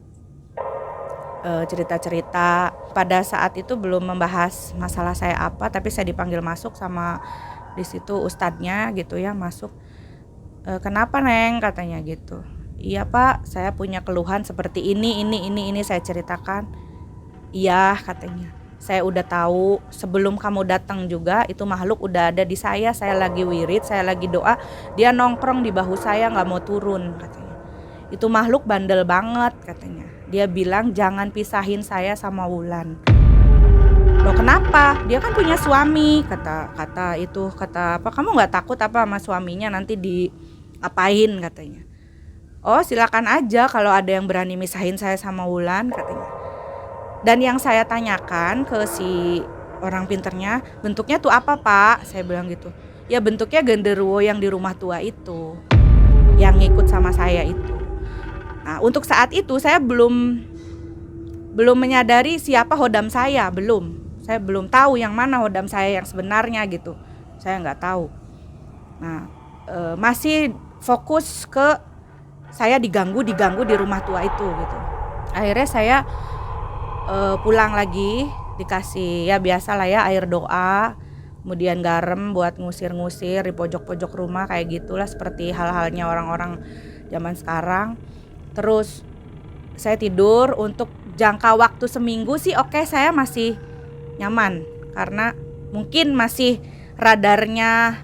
cerita-cerita. Pada saat itu belum membahas masalah saya apa, tapi saya dipanggil masuk sama di situ ustadznya gitu ya, masuk. Kenapa Neng, katanya gitu. Iya Pak, saya punya keluhan seperti ini saya ceritakan. Iya katanya, saya udah tahu sebelum kamu datang juga itu makhluk udah ada di saya lagi wirid, saya lagi doa, dia nongkrong di bahu saya nggak mau turun katanya. Itu makhluk bandel banget katanya. Dia bilang jangan pisahin saya sama Wulan. Loh kenapa? Dia kan punya suami, kata apa, kamu nggak takut apa sama suaminya nanti diapain katanya. Oh silakan aja kalau ada yang berani misahin saya sama Wulan katanya. Dan yang saya tanyakan ke si orang pinternya, bentuknya tuh apa Pak? Saya bilang gitu. Ya bentuknya genderuwo yang di rumah tua itu, yang ngikut sama saya itu. Nah untuk saat itu saya belum menyadari siapa hodam saya, belum. Saya belum tahu yang mana hodam saya yang sebenarnya gitu. Saya nggak tahu. Nah masih fokus ke saya diganggu di rumah tua itu gitu. Akhirnya saya pulang lagi, dikasih ya biasa lah ya air doa, kemudian garam buat ngusir-ngusir di pojok-pojok rumah kayak gitulah, seperti hal-halnya orang-orang zaman sekarang. Terus saya tidur untuk jangka waktu seminggu sih oke, saya masih nyaman karena mungkin masih radarnya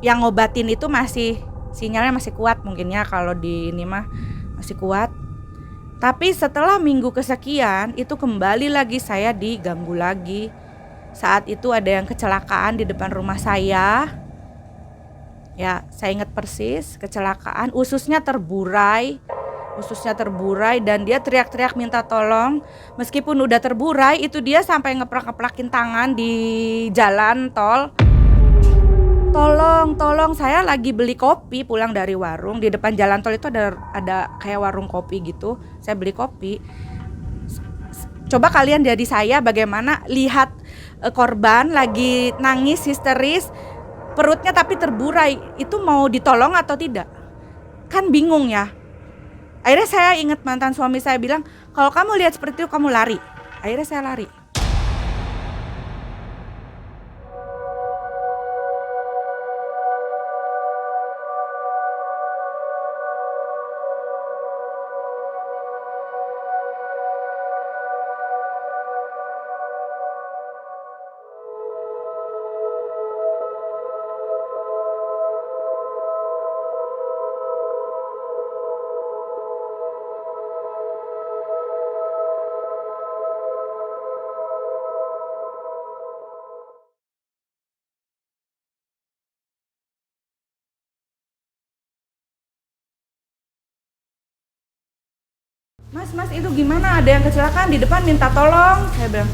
yang ngobatin itu masih sinyalnya masih kuat mungkin ya, kalau di ini mah masih kuat. Tapi setelah minggu kesekian itu kembali lagi saya diganggu lagi. Saat itu ada yang kecelakaan di depan rumah saya. Ya, saya ingat persis kecelakaan, ususnya terburai dan dia teriak-teriak minta tolong. Meskipun udah terburai, itu dia sampai ngeprak-ngeprakin tangan di jalan tol. Tolong, saya lagi beli kopi pulang dari warung. Di depan jalan tol itu ada kayak warung kopi gitu. Saya beli kopi. Coba kalian jadi saya bagaimana lihat korban lagi nangis histeris, perutnya tapi terburai. Itu mau ditolong atau tidak? Kan bingung ya. Akhirnya saya ingat mantan suami saya bilang, kalau kamu lihat seperti itu kamu lari. Akhirnya saya lari. Mas itu gimana, ada yang kecelakaan di depan minta tolong. Saya bilang,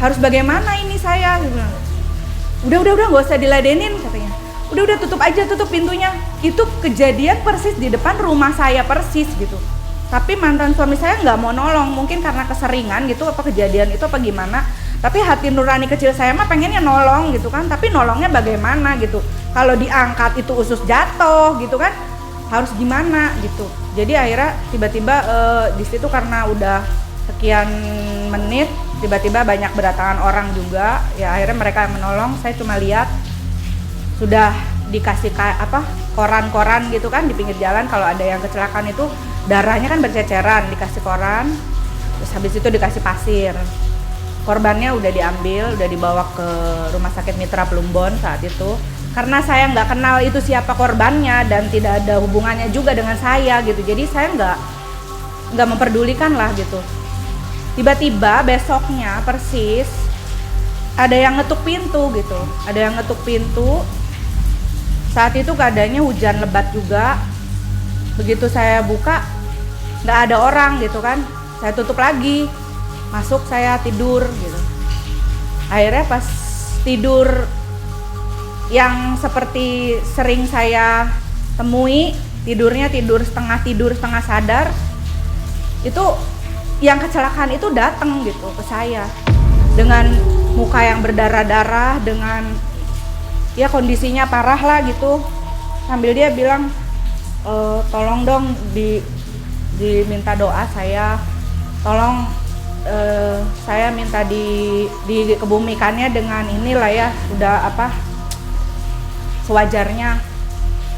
harus bagaimana ini saya bilang. Udah nggak usah diladenin katanya. Udah tutup pintunya. Itu kejadian persis di depan rumah saya persis gitu. Tapi mantan suami saya nggak mau nolong, mungkin karena keseringan gitu apa kejadian itu apa gimana. Tapi hati nurani kecil saya mah pengennya nolong gitu kan. Tapi nolongnya bagaimana gitu. Kalau diangkat itu usus jatuh gitu kan. Harus gimana gitu. Jadi akhirnya tiba-tiba di situ karena udah sekian menit tiba-tiba banyak berdatangan orang juga. Ya akhirnya mereka yang menolong. Saya cuma lihat sudah dikasih koran-koran gitu kan di pinggir jalan, kalau ada yang kecelakaan itu darahnya kan berceceran, dikasih koran. Terus habis itu dikasih pasir. Korbannya udah diambil, udah dibawa ke Rumah Sakit Mitra Plumbon saat itu. Karena saya nggak kenal itu siapa korbannya dan tidak ada hubungannya juga dengan saya gitu, jadi saya nggak memperdulikan lah gitu. Tiba-tiba besoknya persis ada yang ngetuk pintu gitu, saat itu keadaannya hujan lebat juga. Begitu saya buka nggak ada orang gitu kan, saya tutup lagi, masuk saya tidur gitu. Akhirnya pas tidur yang seperti sering saya temui, tidurnya tidur setengah sadar, itu yang kecelakaan itu datang gitu ke saya dengan muka yang berdarah-darah, dengan ya kondisinya parah lah gitu, sambil dia bilang tolong dong diminta doa saya, tolong saya minta dikebumikannya dengan inilah ya, udah sewajarnya.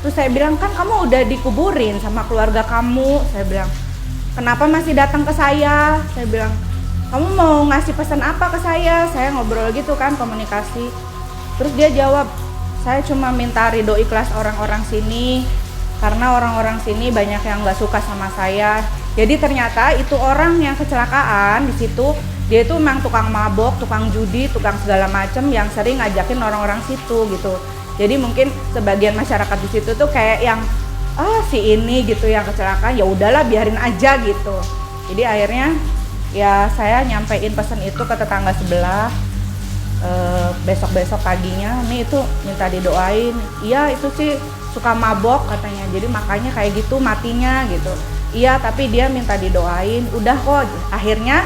Terus saya bilang, kan kamu udah dikuburin sama keluarga kamu. Saya bilang, kenapa masih datang ke saya? Saya bilang, kamu mau ngasih pesan apa ke saya? Saya ngobrol gitu kan, komunikasi. Terus dia jawab, saya cuma minta ridho ikhlas orang-orang sini, karena orang-orang sini banyak yang nggak suka sama saya. Jadi ternyata itu orang yang kecelakaan di situ, dia itu memang tukang mabok, tukang judi, tukang segala macem yang sering ngajakin orang-orang situ gitu. Jadi mungkin sebagian masyarakat di situ tuh kayak yang si ini gitu yang kecelakaan, ya udahlah biarin aja gitu. Jadi akhirnya ya saya nyampein pesan itu ke tetangga sebelah. Besok-besok paginya nih itu minta didoain. Iya itu sih suka mabok katanya, jadi makanya kayak gitu matinya gitu. Iya tapi dia minta didoain, udah kok. Akhirnya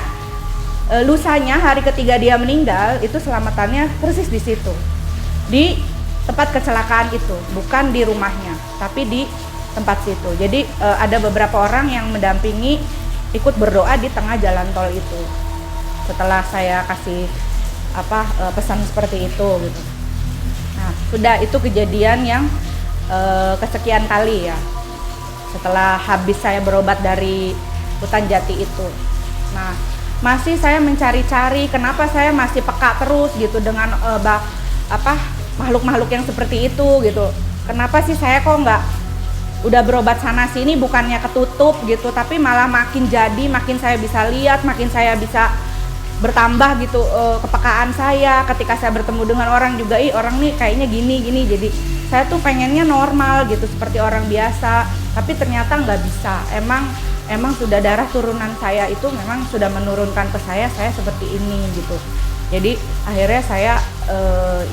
lusanya hari ketiga dia meninggal itu selamatannya persis di situ, di tempat kecelakaan itu, bukan di rumahnya tapi di tempat situ. Jadi ada beberapa orang yang mendampingi ikut berdoa di tengah jalan tol itu setelah saya kasih pesan seperti itu gitu. Nah sudah, itu kejadian yang kesekian kali ya setelah habis saya berobat dari hutan jati itu. Nah masih saya mencari-cari kenapa saya masih peka terus gitu dengan makhluk-makhluk yang seperti itu gitu. Kenapa sih saya kok nggak udah berobat sana sini bukannya ketutup gitu, tapi malah makin jadi, makin saya bisa lihat, makin saya bisa bertambah gitu kepekaan saya ketika saya bertemu dengan orang juga, orang nih kayaknya gini. Jadi saya tuh pengennya normal gitu seperti orang biasa, tapi ternyata nggak bisa. Emang sudah darah turunan saya itu memang sudah menurunkan ke saya seperti ini gitu. Jadi akhirnya saya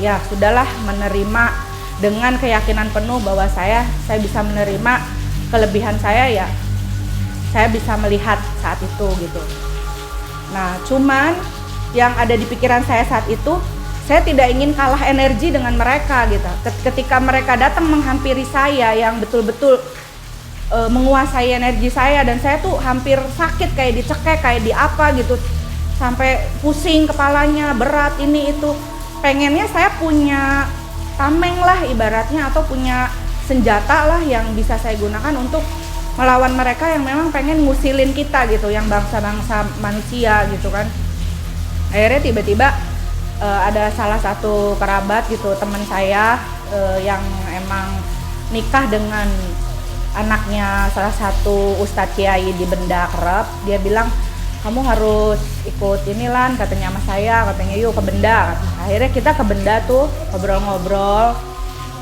ya sudahlah menerima dengan keyakinan penuh bahwa saya bisa menerima kelebihan saya, ya saya bisa melihat saat itu gitu. Nah cuman yang ada di pikiran saya saat itu, saya tidak ingin kalah energi dengan mereka gitu. Ketika mereka datang menghampiri saya yang betul-betul menguasai energi saya, dan saya tuh hampir sakit, kayak dicekek, kayak di apa gitu, sampai pusing kepalanya, berat ini itu. Pengennya saya punya tameng lah ibaratnya, atau punya senjata lah yang bisa saya gunakan untuk melawan mereka yang memang pengen ngusilin kita gitu, yang bangsa-bangsa manusia gitu kan. Akhirnya tiba-tiba ada salah satu kerabat gitu, teman saya yang emang nikah dengan anaknya salah satu Ustadz Kiai di Benda Kerep. Dia bilang, kamu harus ikut inilah katanya sama saya, katanya yuk ke Benda. Akhirnya kita ke Benda tuh ngobrol-ngobrol,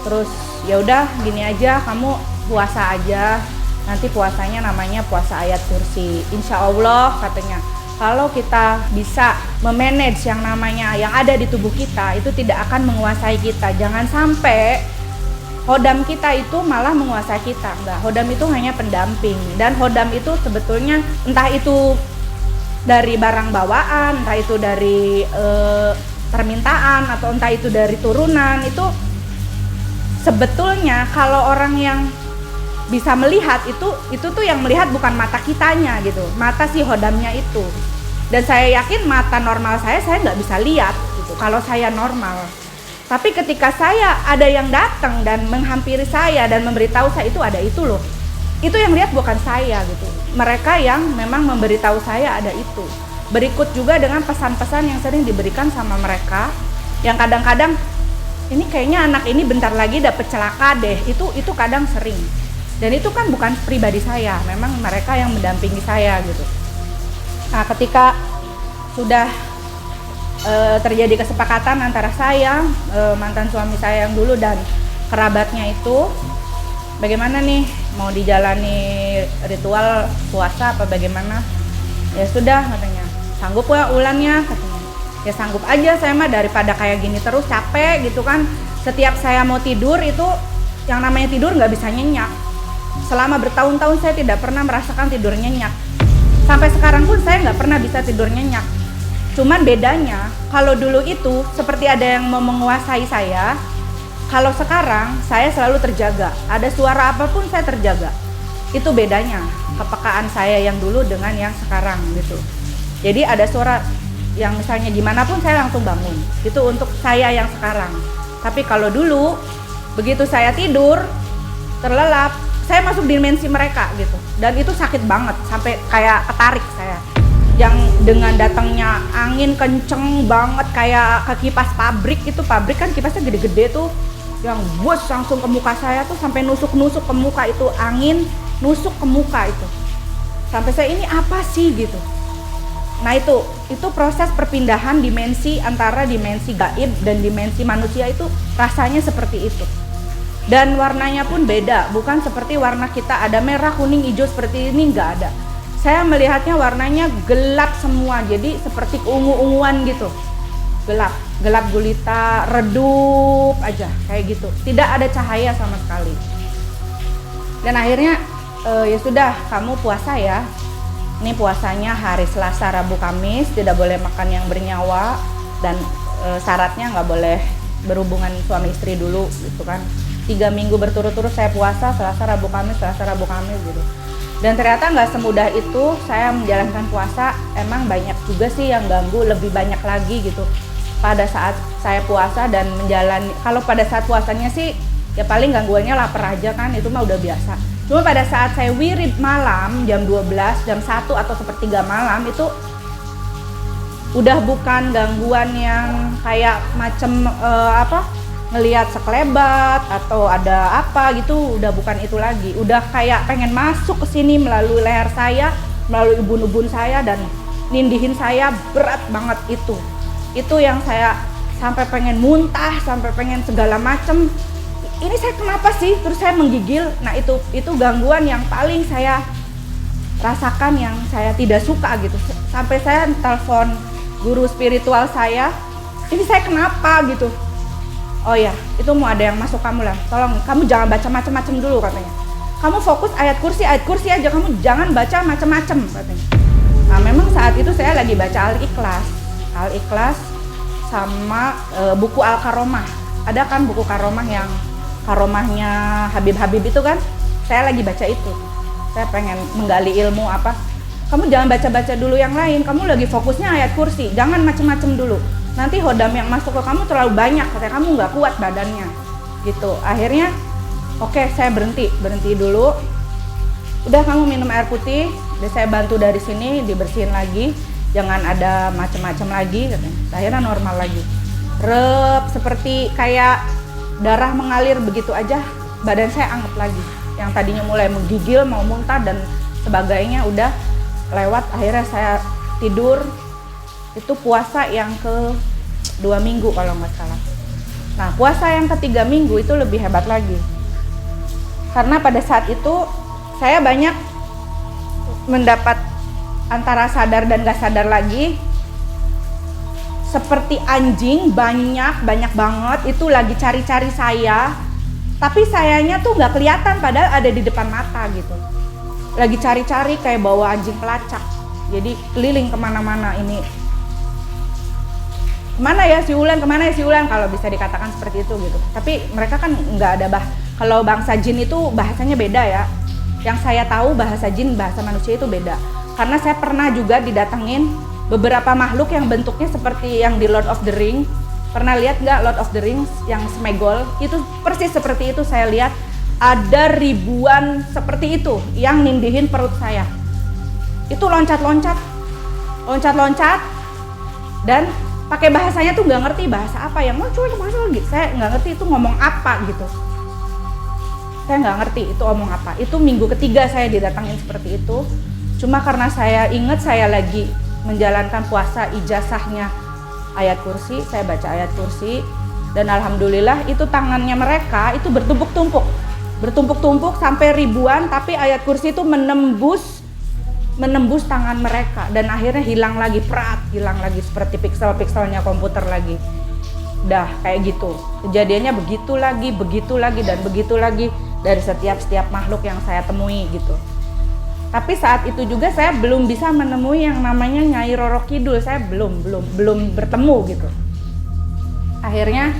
terus ya udah gini aja, kamu puasa aja, nanti puasanya namanya puasa ayat kursi. Insya Allah katanya kalau kita bisa memanage yang namanya yang ada di tubuh kita, itu tidak akan menguasai kita. Jangan sampai hodam kita itu malah menguasai kita. Enggak, hodam itu hanya pendamping, dan hodam itu sebetulnya entah itu dari barang bawaan, entah itu dari permintaan, atau entah itu dari turunan. Itu sebetulnya kalau orang yang bisa melihat itu tuh yang melihat bukan mata kitanya gitu, mata si hodamnya itu. Dan saya yakin mata normal saya nggak bisa lihat gitu kalau saya normal. Tapi ketika saya ada yang datang dan menghampiri saya dan memberitahu saya itu ada itu loh, itu yang lihat bukan saya gitu. Mereka yang memang memberitahu saya ada itu. Berikut juga dengan pesan-pesan yang sering diberikan sama mereka, yang kadang-kadang ini kayaknya anak ini bentar lagi dapet celaka deh. Itu kadang sering. Dan itu kan bukan pribadi saya, memang mereka yang mendampingi saya gitu. Nah ketika sudah terjadi kesepakatan antara saya, mantan suami saya yang dulu, dan kerabatnya itu, bagaimana nih, mau dijalani ritual puasa apa bagaimana? Ya sudah katanya, sanggup ya ulannya katanya. Ya sanggup aja saya mah, daripada kayak gini terus capek gitu kan. Setiap saya mau tidur itu, yang namanya tidur nggak bisa nyenyak. Selama bertahun-tahun saya tidak pernah merasakan tidur nyenyak. Sampai sekarang pun saya nggak pernah bisa tidur nyenyak. Cuman bedanya, kalau dulu itu seperti ada yang mau menguasai saya. Kalau sekarang saya selalu terjaga. Ada suara apapun saya terjaga. Itu bedanya kepekaan saya yang dulu dengan yang sekarang gitu. Jadi ada suara yang misalnya dimanapun saya langsung bangun. Itu untuk saya yang sekarang. Tapi kalau dulu, begitu saya tidur, terlelap, saya masuk dimensi mereka gitu. Dan itu sakit banget, sampai kayak ketarik saya. Yang dengan datangnya angin kenceng banget kayak ke kipas pabrik itu, pabrik kan kipasnya gede-gede tuh, yang bos langsung ke muka saya tuh, sampai nusuk-nusuk ke muka itu, angin nusuk ke muka itu, sampai saya ini apa sih gitu. Nah itu proses perpindahan dimensi antara dimensi gaib dan dimensi manusia, itu rasanya seperti itu. Dan warnanya pun beda, bukan seperti warna kita ada merah, kuning, hijau seperti ini, nggak ada. Saya melihatnya warnanya gelap semua, jadi seperti keungu-unguan gitu. Gelap gulita, redup aja kayak gitu. Tidak ada cahaya sama sekali. Dan akhirnya ya sudah, kamu puasa ya. Ini puasanya hari Selasa, Rabu, Kamis, tidak boleh makan yang bernyawa dan syaratnya nggak boleh berhubungan suami istri dulu gitu kan. 3 minggu berturut-turut saya puasa Selasa, Rabu, Kamis gitu. Dan ternyata nggak semudah itu saya menjalankan puasa. Emang banyak juga sih yang ganggu, lebih banyak lagi gitu. Pada saat saya puasa dan menjalani, kalau pada saat puasanya sih ya paling gangguannya lapar aja kan, itu mah udah biasa. Cuma pada saat saya wirid malam jam 12, jam 1 atau sepertiga malam itu udah bukan gangguan yang kayak macem ngelihat sekelebat atau ada apa gitu, udah bukan itu lagi. Udah kayak pengen masuk ke sini melalui leher saya, melalui ubun-ubun saya dan nindihin saya, berat banget itu. Itu yang saya sampai pengen muntah, sampai pengen segala macem. Ini saya kenapa sih? Terus saya menggigil. Nah itu gangguan yang paling saya rasakan, yang saya tidak suka gitu. Sampai saya telepon guru spiritual saya, ini saya kenapa gitu. Oh ya, itu mau ada yang masuk kamu lah. Tolong kamu jangan baca macam-macam dulu katanya. Kamu fokus ayat kursi aja, kamu jangan baca macam-macam katanya. Nah memang saat itu saya lagi baca Al-Ikhlas sama buku Al-Karomah. Ada kan buku Karomah yang Karomahnya Habib itu kan, saya lagi baca itu. Saya pengen menggali ilmu apa. Kamu jangan baca-baca dulu yang lain, kamu lagi fokusnya ayat kursi, jangan macem-macem dulu. Nanti hodam yang masuk ke kamu terlalu banyak, katanya kamu nggak kuat badannya. Gitu. Akhirnya, oke, saya berhenti dulu. Udah kamu minum air putih, udah saya bantu dari sini dibersihin lagi, jangan ada macem-macem lagi, katanya. Akhirnya normal lagi. Seperti kayak darah mengalir begitu aja, badan saya anget lagi. Yang tadinya mulai menggigil, mau muntah dan sebagainya udah lewat. Akhirnya saya tidur. Itu puasa yang ke-2 minggu kalau nggak salah. Nah puasa yang ke-3 minggu itu lebih hebat lagi. Karena pada saat itu saya banyak mendapat antara sadar dan nggak sadar lagi. Seperti anjing banyak banget itu lagi cari-cari saya, tapi sayanya tuh nggak kelihatan padahal ada di depan mata gitu. Lagi cari-cari kayak bawa anjing pelacak, jadi keliling kemana-mana ini. Kemana ya si Ulan, kalau bisa dikatakan seperti itu gitu. Tapi mereka kan nggak ada kalau bangsa jin itu bahasanya beda ya. Yang saya tahu bahasa jin, bahasa manusia itu beda. Karena saya pernah juga didatengin beberapa makhluk yang bentuknya seperti yang di Lord of the Rings. Pernah lihat nggak Lord of the Rings yang Smegol? Itu persis seperti itu saya lihat. Ada ribuan seperti itu yang nindihin perut saya. Itu loncat-loncat dan pakai bahasanya tuh nggak ngerti bahasa apa yang gitu. Saya nggak ngerti itu ngomong apa gitu. Saya nggak ngerti itu ngomong apa. Itu minggu ketiga saya didatangin seperti itu. Cuma karena saya ingat saya lagi menjalankan puasa, ijazahnya ayat kursi, saya baca ayat kursi dan alhamdulillah itu tangannya mereka itu bertumpuk-tumpuk sampai ribuan, tapi ayat kursi itu menembus tangan mereka dan akhirnya hilang lagi seperti piksel-pikselnya komputer lagi. Udah kayak gitu. Kejadiannya begitu lagi dan begitu lagi dari setiap makhluk yang saya temui gitu. Tapi saat itu juga saya belum bisa menemui yang namanya Nyai Roro Kidul, saya belum bertemu gitu. Akhirnya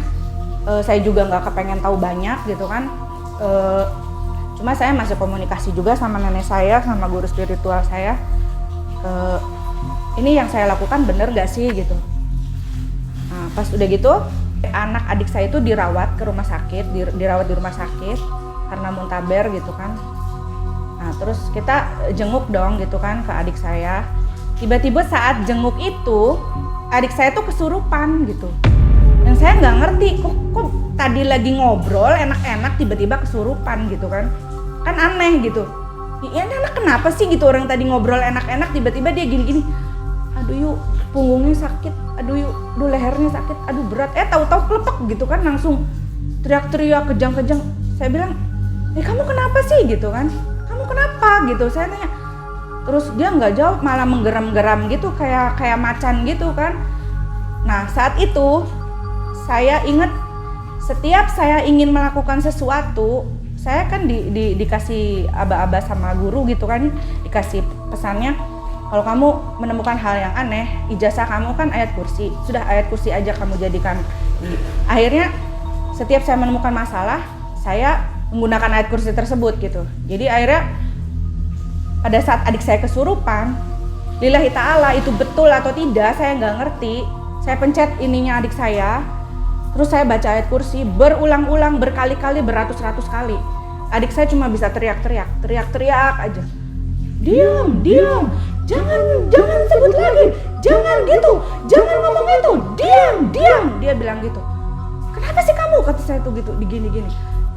saya juga nggak kepengen tahu banyak gitu kan. Cuma saya masih komunikasi juga sama nenek saya, sama guru spiritual saya. Ini yang saya lakukan bener gak sih gitu. Nah, pas udah gitu, anak adik saya itu dirawat di rumah sakit karena muntaber gitu kan. Nah terus kita jenguk dong gitu kan ke adik saya. Tiba-tiba saat jenguk itu adik saya tuh kesurupan gitu. Dan saya nggak ngerti kok tadi lagi ngobrol enak-enak tiba-tiba kesurupan gitu kan. Kan aneh gitu. Ya ini anak kenapa sih gitu, orang tadi ngobrol enak-enak tiba-tiba dia gini-gini. Aduh yuk punggungnya sakit, aduh lehernya sakit, aduh berat. Tahu-tahu kelepek gitu kan, langsung teriak-teriak kejang-kejang. Saya bilang, kamu kenapa sih gitu kan? Kamu kenapa gitu? Saya tanya, Terus dia nggak jawab, malah menggeram-geram gitu kayak macan gitu kan. Nah saat itu saya ingat setiap saya ingin melakukan sesuatu, saya kan dikasih aba-aba sama guru gitu kan, dikasih pesannya, kalau kamu menemukan hal yang aneh, ijazah kamu kan ayat kursi, sudah ayat kursi aja kamu jadikan. Akhirnya setiap saya menemukan masalah, saya menggunakan ayat kursi tersebut gitu. Jadi akhirnya pada saat adik saya kesurupan, lillahi ta'ala itu betul atau tidak saya nggak ngerti. Saya pencet ininya adik saya, terus saya baca ayat kursi berulang-ulang, berkali-kali, beratus-ratus kali. Adik saya cuma bisa teriak-teriak aja. Diam, jangan sebut lagi, jangan gitu, jangan ngomong itu, diam. Dia bilang gitu. Kenapa sih kamu? Kata saya tuh gitu, digini-gini.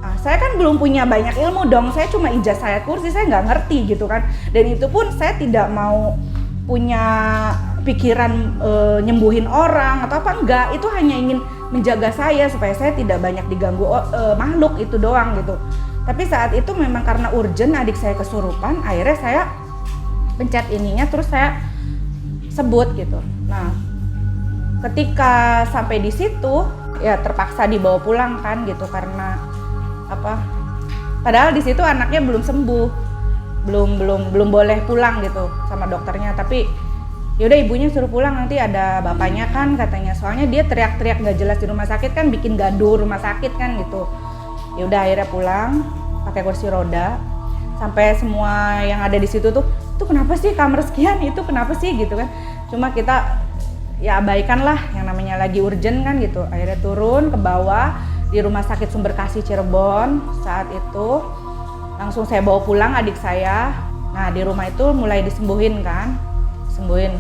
Nah, saya kan belum punya banyak ilmu dong, saya cuma ijazah ayat kursi, saya nggak ngerti gitu kan. Dan itu pun saya tidak mau punya pikiran nyembuhin orang atau apa, enggak. Itu hanya ingin menjaga saya supaya saya tidak banyak diganggu makhluk, itu doang gitu. Tapi saat itu memang karena urgent adik saya kesurupan, akhirnya saya pencet ininya terus saya sebut gitu. Nah, ketika sampai di situ ya terpaksa dibawa pulang kan gitu, karena apa? Padahal di situ anaknya belum sembuh, belum boleh pulang gitu sama dokternya. Tapi yaudah ibunya suruh pulang, nanti ada bapaknya kan katanya. Soalnya dia teriak-teriak nggak jelas di rumah sakit kan, bikin gaduh rumah sakit kan gitu. Ya udah akhirnya pulang pakai kursi roda. Sampai semua yang ada di situ tuh, itu kenapa sih kamar sekian, itu kenapa sih gitu kan. Cuma kita ya abaikan lah, yang namanya lagi urgent kan gitu. Akhirnya turun ke bawah di Rumah Sakit Sumber Kasih Cirebon. Saat itu langsung saya bawa pulang adik saya. Nah di rumah itu mulai disembuhin kan,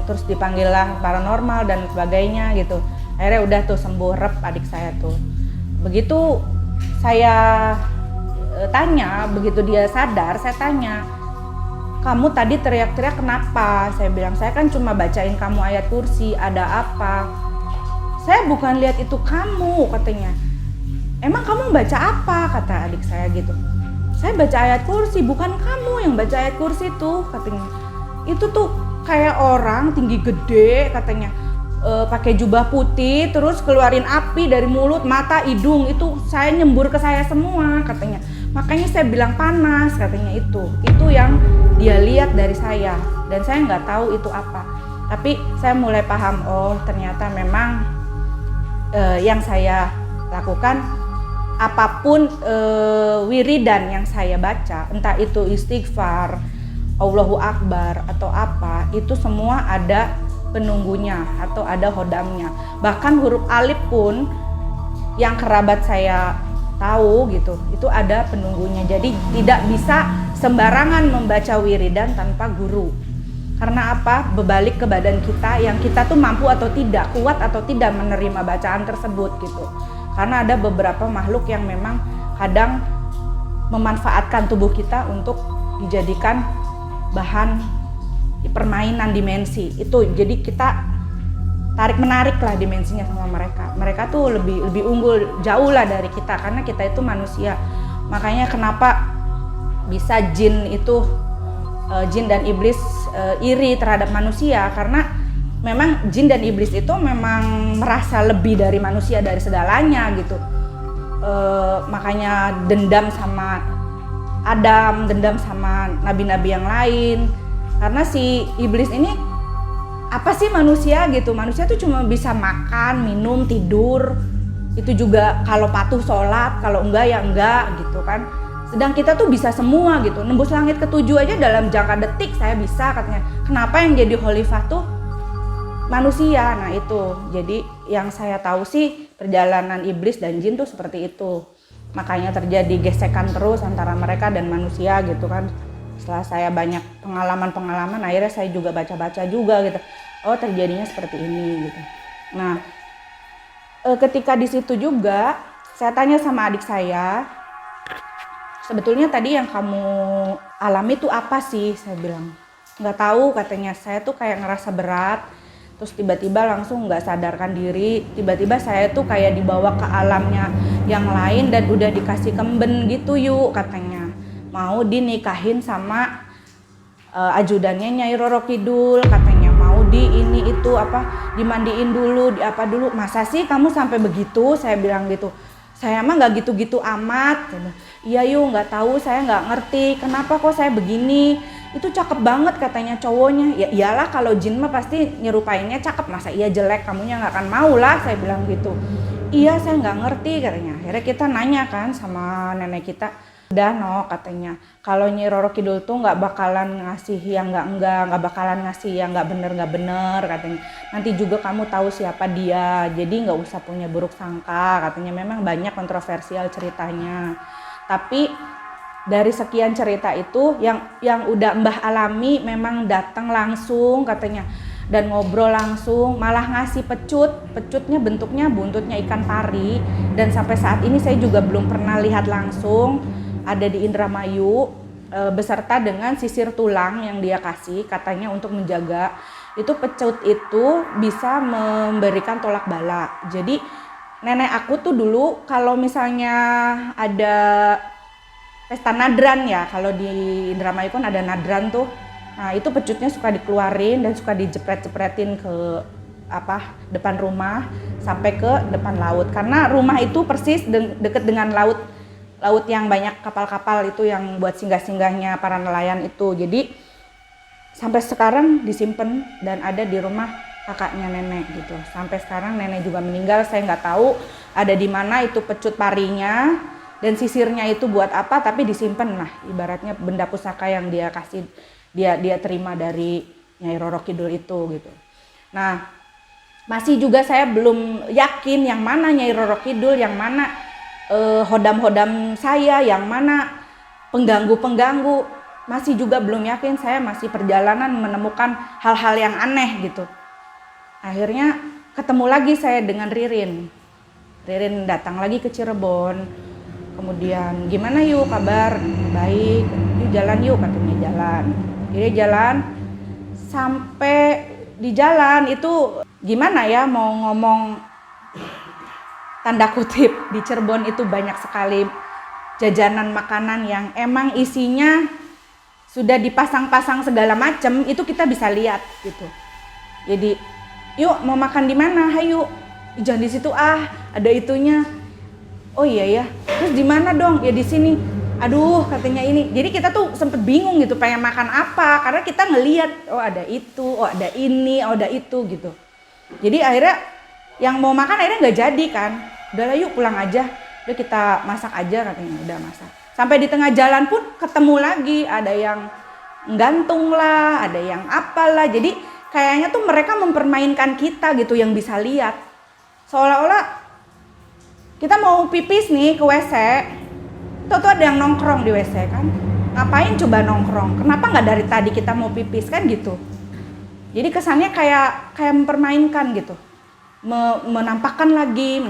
terus dipanggil lah paranormal dan sebagainya gitu. Akhirnya udah tuh sembuh rep adik saya tuh. Begitu saya tanya, begitu dia sadar, saya tanya, kamu tadi teriak-teriak kenapa? Saya bilang, saya kan cuma bacain kamu ayat kursi, ada apa? Saya bukan lihat itu kamu, katanya. Emang kamu baca apa? Kata adik saya gitu. Saya baca ayat kursi, bukan kamu yang baca ayat kursi tuh, katanya. Itu tuh kayak orang tinggi gede, katanya. Pakai jubah putih, terus keluarin api dari mulut, mata, hidung, itu saya nyembur ke saya semua, katanya. Makanya saya bilang panas, katanya itu yang dia lihat dari saya, dan saya nggak tahu itu apa. Tapi saya mulai paham, oh ternyata memang yang saya lakukan, apapun wiridan yang saya baca, entah itu istighfar, Allahu Akbar atau apa, itu semua ada penunggunya atau ada hodamnya. Bahkan huruf alif pun yang kerabat saya tahu gitu, itu ada penunggunya. Jadi tidak bisa sembarangan membaca wiridan tanpa guru. Karena apa? Berbalik ke badan kita, yang kita tuh mampu atau tidak, kuat atau tidak menerima bacaan tersebut gitu. Karena ada beberapa makhluk yang memang kadang memanfaatkan tubuh kita untuk dijadikan bahan permainan dimensi itu. Jadi kita tarik menarik lah dimensinya sama mereka tuh lebih unggul jauh lah dari kita, karena kita itu manusia. Makanya kenapa bisa jin dan iblis iri terhadap manusia, karena memang jin dan iblis itu memang merasa lebih dari manusia dari segalanya gitu. Makanya dendam sama Adam, dendam sama nabi-nabi yang lain. Karena si iblis ini apa sih manusia gitu, manusia tuh cuma bisa makan, minum, tidur, itu juga kalau patuh sholat, kalau enggak ya enggak gitu kan. Sedang kita tuh bisa semua gitu, nembus langit ketujuh aja dalam jangka detik saya bisa, katanya. Kenapa yang jadi khalifah tuh manusia? Nah itu, jadi yang saya tahu sih perjalanan iblis dan jin tuh seperti itu. Makanya terjadi gesekan terus antara mereka dan manusia gitu kan. Setelah saya banyak pengalaman, akhirnya saya juga baca-baca juga gitu. Oh terjadinya seperti ini gitu. Nah, ketika di situ juga saya tanya sama adik saya, sebetulnya tadi yang kamu alami itu apa sih? Saya bilang, nggak tahu, katanya. Saya tuh kayak ngerasa berat, terus tiba-tiba langsung nggak sadarkan diri. Tiba-tiba saya tuh kayak dibawa ke alamnya yang lain dan udah dikasih kemben gitu yuk, katanya. Mau dinikahin sama ajudannya Nyai Roro Kidul katanya mau di ini itu apa dimandiin dulu, di apa dulu. Masa sih kamu sampai begitu? Saya bilang gitu. Saya mah nggak gitu-gitu amat. Iya yuk, nggak tahu, saya nggak ngerti kenapa kok saya begini. Itu cakep banget katanya cowoknya. Ya iyalah, kalau jin mah pasti nyerupainnya cakep, masa iya jelek, kamunya nggak akan mau lah, saya bilang gitu. Iya, saya nggak ngerti katanya. Akhirnya kita nanya kan sama nenek kita. Udah no katanya, kalau Nyai Roro Kidul tuh nggak bakalan ngasih yang nggak bakalan ngasih yang nggak bener katanya. Nanti juga kamu tahu siapa dia, jadi nggak usah punya buruk sangka katanya. Memang banyak kontroversial ceritanya, tapi dari sekian cerita itu yang udah Mbah alami memang datang langsung katanya dan ngobrol langsung, malah ngasih pecutnya bentuknya buntutnya ikan pari, dan sampai saat ini saya juga belum pernah lihat langsung. Ada di Indramayu beserta dengan sisir tulang yang dia kasih katanya untuk menjaga. Itu pecut itu bisa memberikan tolak bala. Jadi nenek aku tuh dulu kalau misalnya ada pesta nadran ya, kalau di Indramayu kan ada nadran tuh. Nah, itu pecutnya suka dikeluarin dan suka dijepret-jepretin ke depan rumah sampai ke depan laut. Karena rumah itu persis deket dengan laut yang banyak kapal-kapal itu yang buat singgah-singgahnya para nelayan itu. Jadi sampai sekarang disimpan dan ada di rumah kakaknya nenek gitu. Sampai sekarang nenek juga meninggal, saya nggak tahu ada di mana itu pecut parinya dan sisirnya itu buat apa, tapi disimpan lah, ibaratnya benda pusaka yang dia kasih, dia terima dari Nyai Roro Kidul itu gitu. Nah, masih juga saya belum yakin yang mana Nyai Roro Kidul, yang mana hodam-hodam saya, yang mana pengganggu-pengganggu. Masih juga belum yakin, saya masih perjalanan menemukan hal-hal yang aneh gitu. Akhirnya ketemu lagi saya dengan Ririn datang lagi ke Cirebon. Kemudian gimana yuk kabar? Baik, yuk jalan yuk katanya. Jalan sampai di jalan itu gimana ya mau ngomong, tanda kutip, di Cirebon itu banyak sekali jajanan makanan yang emang isinya sudah dipasang-pasang segala macam, itu kita bisa lihat gitu. Jadi, yuk mau makan di mana? Hayu, jangan di situ ada itunya. Oh iya ya, terus di mana dong? Ya di sini. Aduh, katanya ini. Jadi kita tuh sempet bingung gitu, pengen makan apa, karena kita ngelihat, oh ada itu, oh ada ini, oh ada itu gitu. Jadi akhirnya yang mau makan akhirnya nggak jadi kan. Udahlah yuk pulang aja, udah kita masak aja katanya. Udah masak. Sampai di tengah jalan pun ketemu lagi, ada yang gantung lah, ada yang apalah. Jadi kayaknya tuh mereka mempermainkan kita gitu yang bisa lihat. Seolah-olah kita mau pipis nih ke WC, tuh ada yang nongkrong di WC kan. Ngapain coba nongkrong? Kenapa nggak dari tadi kita mau pipis kan gitu. Jadi kesannya kayak mempermainkan gitu. Menampakkan lagi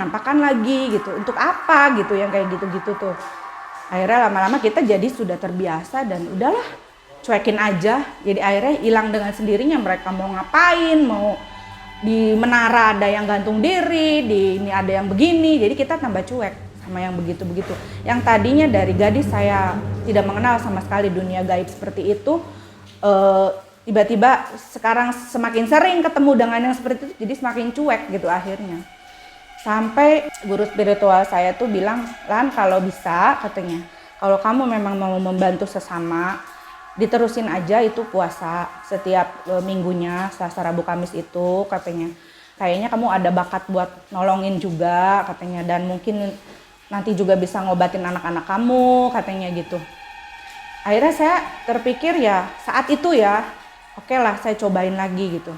gitu. Untuk apa gitu yang kayak gitu-gitu tuh. Akhirnya lama-lama kita jadi sudah terbiasa dan udahlah cuekin aja. Jadi akhirnya hilang dengan sendirinya, mereka mau ngapain, mau di menara ada yang gantung diri, di ini ada yang begini. Jadi kita tambah cuek sama yang begitu-begitu. Yang tadinya dari gadis saya tidak mengenal sama sekali dunia gaib seperti itu, tiba-tiba sekarang semakin sering ketemu dengan yang seperti itu, jadi semakin cuek gitu akhirnya. Sampai guru spiritual saya tuh bilang, Lan kalau bisa katanya, kalau kamu memang mau membantu sesama, diterusin aja itu puasa setiap minggunya, Selasa, Rabu, Kamis itu katanya. Kayaknya kamu ada bakat buat nolongin juga katanya, dan mungkin nanti juga bisa ngobatin anak-anak kamu katanya gitu. Akhirnya saya terpikir ya saat itu ya, oke lah saya cobain lagi gitu.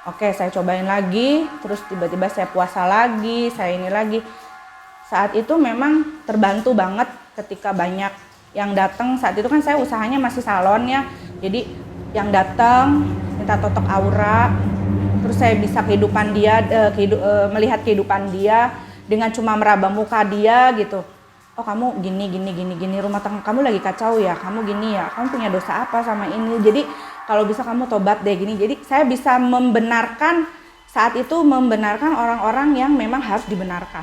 Oke saya cobain lagi, terus tiba-tiba saya puasa lagi, saya ini lagi. Saat itu memang terbantu banget ketika banyak yang datang. Saat itu kan saya usahanya masih salon ya, jadi yang datang minta totok aura, terus saya bisa kehidupan dia, melihat kehidupan dia dengan cuma meraba muka dia gitu. Oh kamu gini, rumah tangga kamu lagi kacau ya, kamu gini ya, kamu punya dosa apa sama ini, jadi kalau bisa kamu tobat deh gini. Jadi saya bisa membenarkan, saat itu membenarkan orang-orang yang memang harus dibenarkan.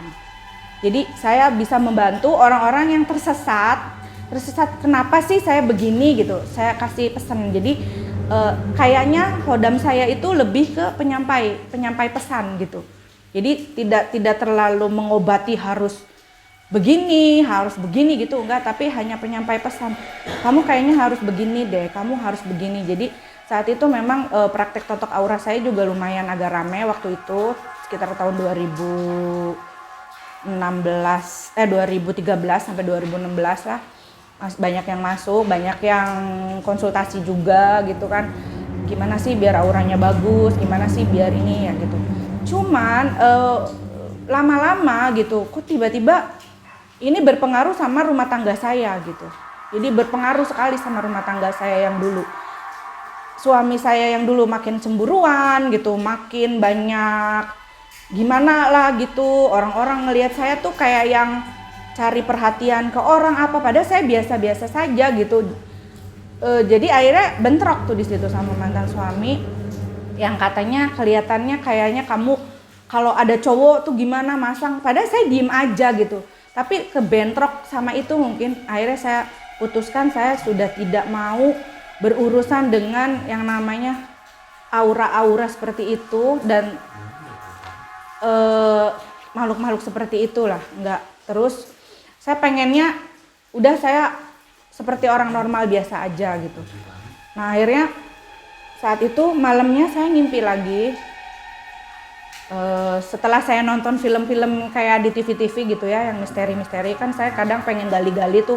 Jadi saya bisa membantu orang-orang yang tersesat, tersesat, kenapa sih saya begini gitu. Saya kasih pesan. Jadi kayaknya hodam saya itu lebih ke penyampai pesan gitu. Jadi tidak terlalu mengobati harus begini gitu, enggak, tapi hanya penyampai pesan. Kamu kayaknya harus begini deh, kamu harus begini. Jadi saat itu memang praktek totok aura saya juga lumayan agak rame waktu itu, sekitar tahun 2013 sampai 2016 lah. Banyak yang masuk, banyak yang konsultasi juga gitu kan. Gimana sih biar auranya bagus, gimana sih biar ini ya gitu. Cuman lama-lama gitu, kok tiba-tiba ini berpengaruh sama rumah tangga saya gitu. Jadi berpengaruh sekali sama rumah tangga saya yang dulu. Suami saya yang dulu makin cemburuan gitu, makin banyak gimana lah gitu. Orang-orang ngelihat saya tuh kayak yang cari perhatian ke orang apa, padahal saya biasa-biasa saja gitu. Jadi akhirnya bentrok tuh di situ sama mantan suami yang katanya kelihatannya kayaknya kamu kalau ada cowok tuh gimana masang, padahal saya diem aja gitu. Tapi kebentrok sama itu, mungkin akhirnya saya putuskan saya sudah tidak mau berurusan dengan yang namanya aura-aura seperti itu dan makhluk-makhluk seperti itulah, enggak. Terus saya pengennya udah saya seperti orang normal biasa aja gitu. Nah akhirnya saat itu malamnya saya ngimpi lagi. Setelah saya nonton film-film kayak di TV-TV gitu ya, yang misteri-misteri, kan saya kadang pengen gali-gali tuh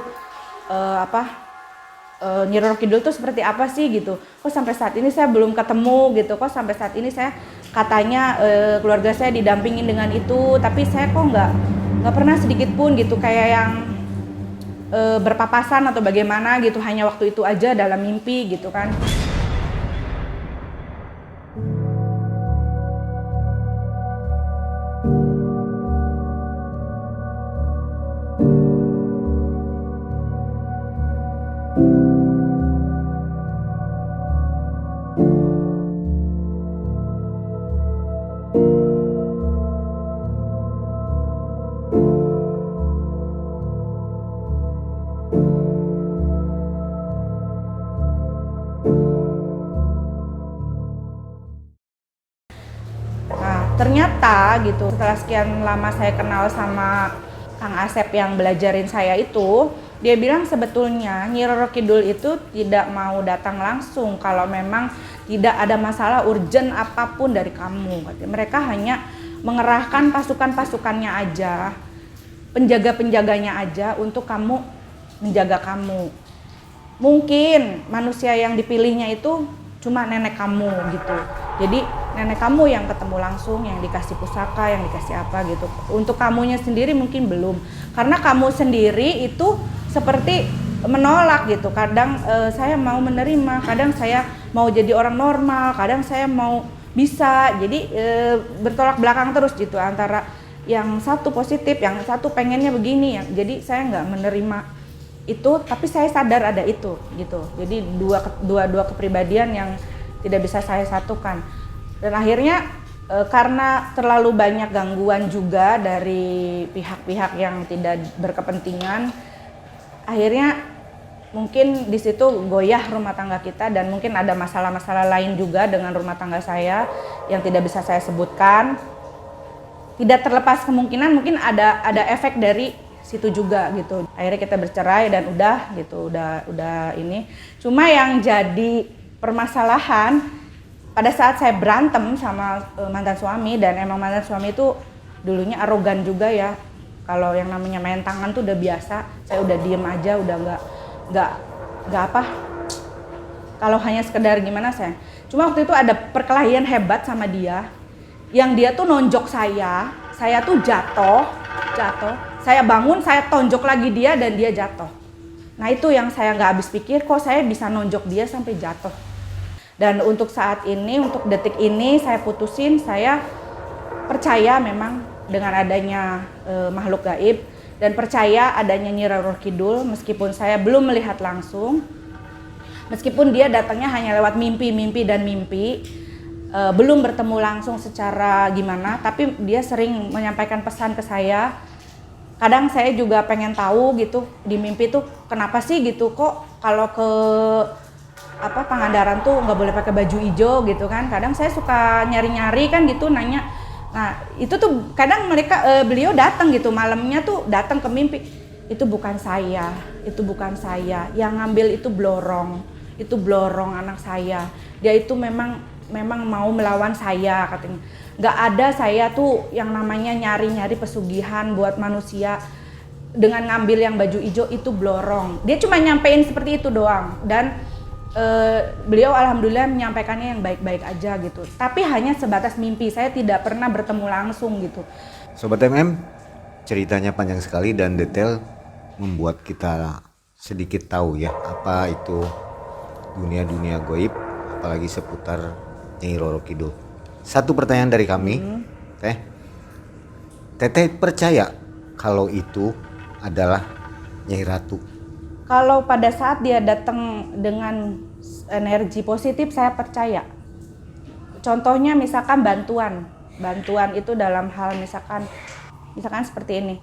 Nyi Roro Kidul tuh seperti apa sih gitu. Kok sampai saat ini saya belum ketemu gitu. Kok sampai saat ini saya katanya keluarga saya didampingin dengan itu, tapi saya kok nggak pernah sedikit pun gitu kayak yang berpapasan atau bagaimana gitu, hanya waktu itu aja dalam mimpi gitu kan. Ternyata gitu, setelah sekian lama saya kenal sama Kang Asep yang belajarin saya itu, dia bilang sebetulnya Nyi Roro Kidul itu tidak mau datang langsung kalau memang tidak ada masalah urgent apapun dari kamu. Mereka hanya mengerahkan pasukan-pasukannya aja, penjaga-penjaganya aja untuk kamu menjaga kamu. Mungkin manusia yang dipilihnya itu cuma nenek kamu gitu. Jadi nenek kamu yang ketemu langsung, yang dikasih pusaka, yang dikasih apa gitu. Untuk kamunya sendiri mungkin belum. Karena kamu sendiri itu seperti menolak gitu. Kadang saya mau menerima, kadang saya mau jadi orang normal, kadang saya mau bisa. Jadi bertolak belakang terus gitu, antara yang satu positif, yang satu pengennya begini. Jadi saya nggak menerima itu, tapi saya sadar ada itu gitu. Jadi dua kepribadian yang tidak bisa saya satukan. Dan akhirnya karena terlalu banyak gangguan juga dari pihak-pihak yang tidak berkepentingan, akhirnya mungkin di situ goyah rumah tangga kita, dan mungkin ada masalah-masalah lain juga dengan rumah tangga saya yang tidak bisa saya sebutkan. Tidak terlepas kemungkinan mungkin ada efek dari situ juga gitu. Akhirnya kita bercerai dan udah gitu, udah ini. Cuma yang jadi permasalahan pada saat saya berantem sama mantan suami, dan emang mantan suami itu dulunya arogan juga ya. Kalau yang namanya main tangan tuh udah biasa, saya udah diem aja, udah nggak apa. Kalau hanya sekedar gimana saya. Cuma waktu itu ada perkelahian hebat sama dia, yang dia tuh nonjok saya tuh jatuh. Saya bangun, saya tonjok lagi dia dan dia jatuh. Nah itu yang saya nggak habis pikir, kok saya bisa nonjok dia sampai jatuh. Dan untuk saat ini, untuk detik ini saya putusin, saya percaya memang dengan adanya makhluk gaib, dan percaya adanya Nyi Roro Kidul meskipun saya belum melihat langsung. Meskipun dia datangnya hanya lewat mimpi, belum bertemu langsung secara gimana, tapi dia sering menyampaikan pesan ke saya kadang saya juga pengen tahu gitu di mimpi tuh kenapa sih gitu kok kalau ke Pangandaran tuh nggak boleh pakai baju hijau gitu kan. Kadang saya suka nyari-nyari kan gitu nanya. Nah itu tuh kadang beliau datang gitu malamnya tuh datang ke mimpi. Itu bukan saya, itu bukan saya. Yang ngambil itu blorong anak saya. Dia itu memang mau melawan saya katanya. Nggak ada saya tuh yang namanya nyari-nyari pesugihan buat manusia dengan ngambil yang baju hijau itu blorong. Dia cuma nyampein seperti itu doang dan beliau alhamdulillah menyampaikannya yang baik-baik aja gitu. Tapi hanya sebatas mimpi, saya tidak pernah bertemu langsung gitu. Sobat MM, ceritanya panjang sekali dan detail membuat kita sedikit tahu ya apa itu dunia-dunia goib, apalagi seputar Nyai Roro Kidul. Satu pertanyaan dari kami, Teteh percaya kalau itu adalah Nyai Ratu? Kalau pada saat dia datang dengan energi positif saya percaya. Contohnya misalkan bantuan itu dalam hal misalkan seperti ini.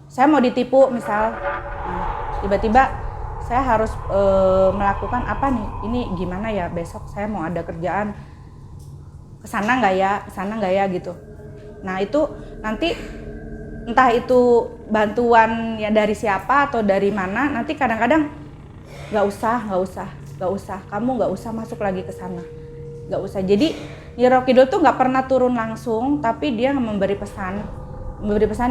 Saya mau ditipu misal, tiba-tiba saya harus melakukan apa nih? Ini gimana ya besok saya mau ada kerjaan kesana nggak ya gitu. Nah itu nanti entah itu bantuan ya dari siapa atau dari mana, nanti kadang-kadang nggak usah, kamu nggak usah masuk lagi ke sana, nggak usah. Jadi Nyai Roro Kidul tuh nggak pernah turun langsung, tapi dia memberi pesan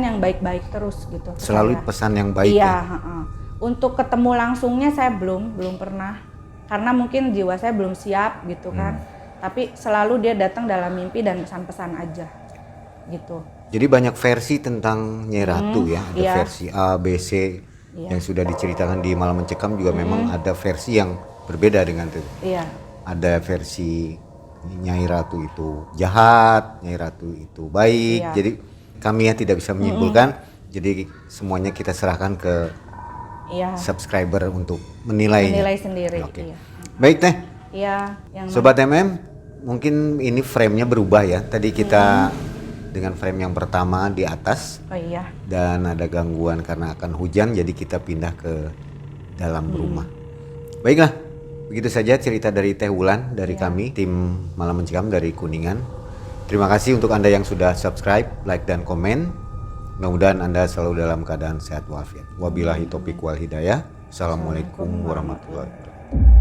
yang baik-baik terus gitu. Selalu pesan yang baik. Iya. Ya? Untuk ketemu langsungnya saya belum pernah, karena mungkin jiwa saya belum siap gitu kan. Tapi selalu dia datang dalam mimpi dan pesan-pesan aja gitu. Jadi banyak versi tentang Nyai Ratu ya, ada iya. versi A, B, C yang sudah diceritakan di Malam Mencekam juga memang ada versi yang berbeda dengan itu. Iya. Ada versi Nyai Ratu itu jahat, Nyai Ratu itu baik. Iya. Jadi kami ya tidak bisa menyimpulkan. Jadi semuanya kita serahkan ke subscriber untuk menilainya. Menilai sendiri. Oke. Iya. Baik Teh. Iya. Sobat MM, mungkin ini frame-nya berubah ya. Tadi kita dengan frame yang pertama di atas. Oh iya. Dan ada gangguan karena akan hujan, jadi kita pindah ke dalam rumah. Baiklah, begitu saja cerita dari Teh Wulan dari kami, tim Malam Mencekam dari Kuningan. Terima kasih untuk Anda yang sudah subscribe, like, dan komen. Mudah-mudahan Anda selalu dalam keadaan sehat walafiat. Wabillahi taufiq wal hidayah. Assalamualaikum warahmatullahi wabarakatuh.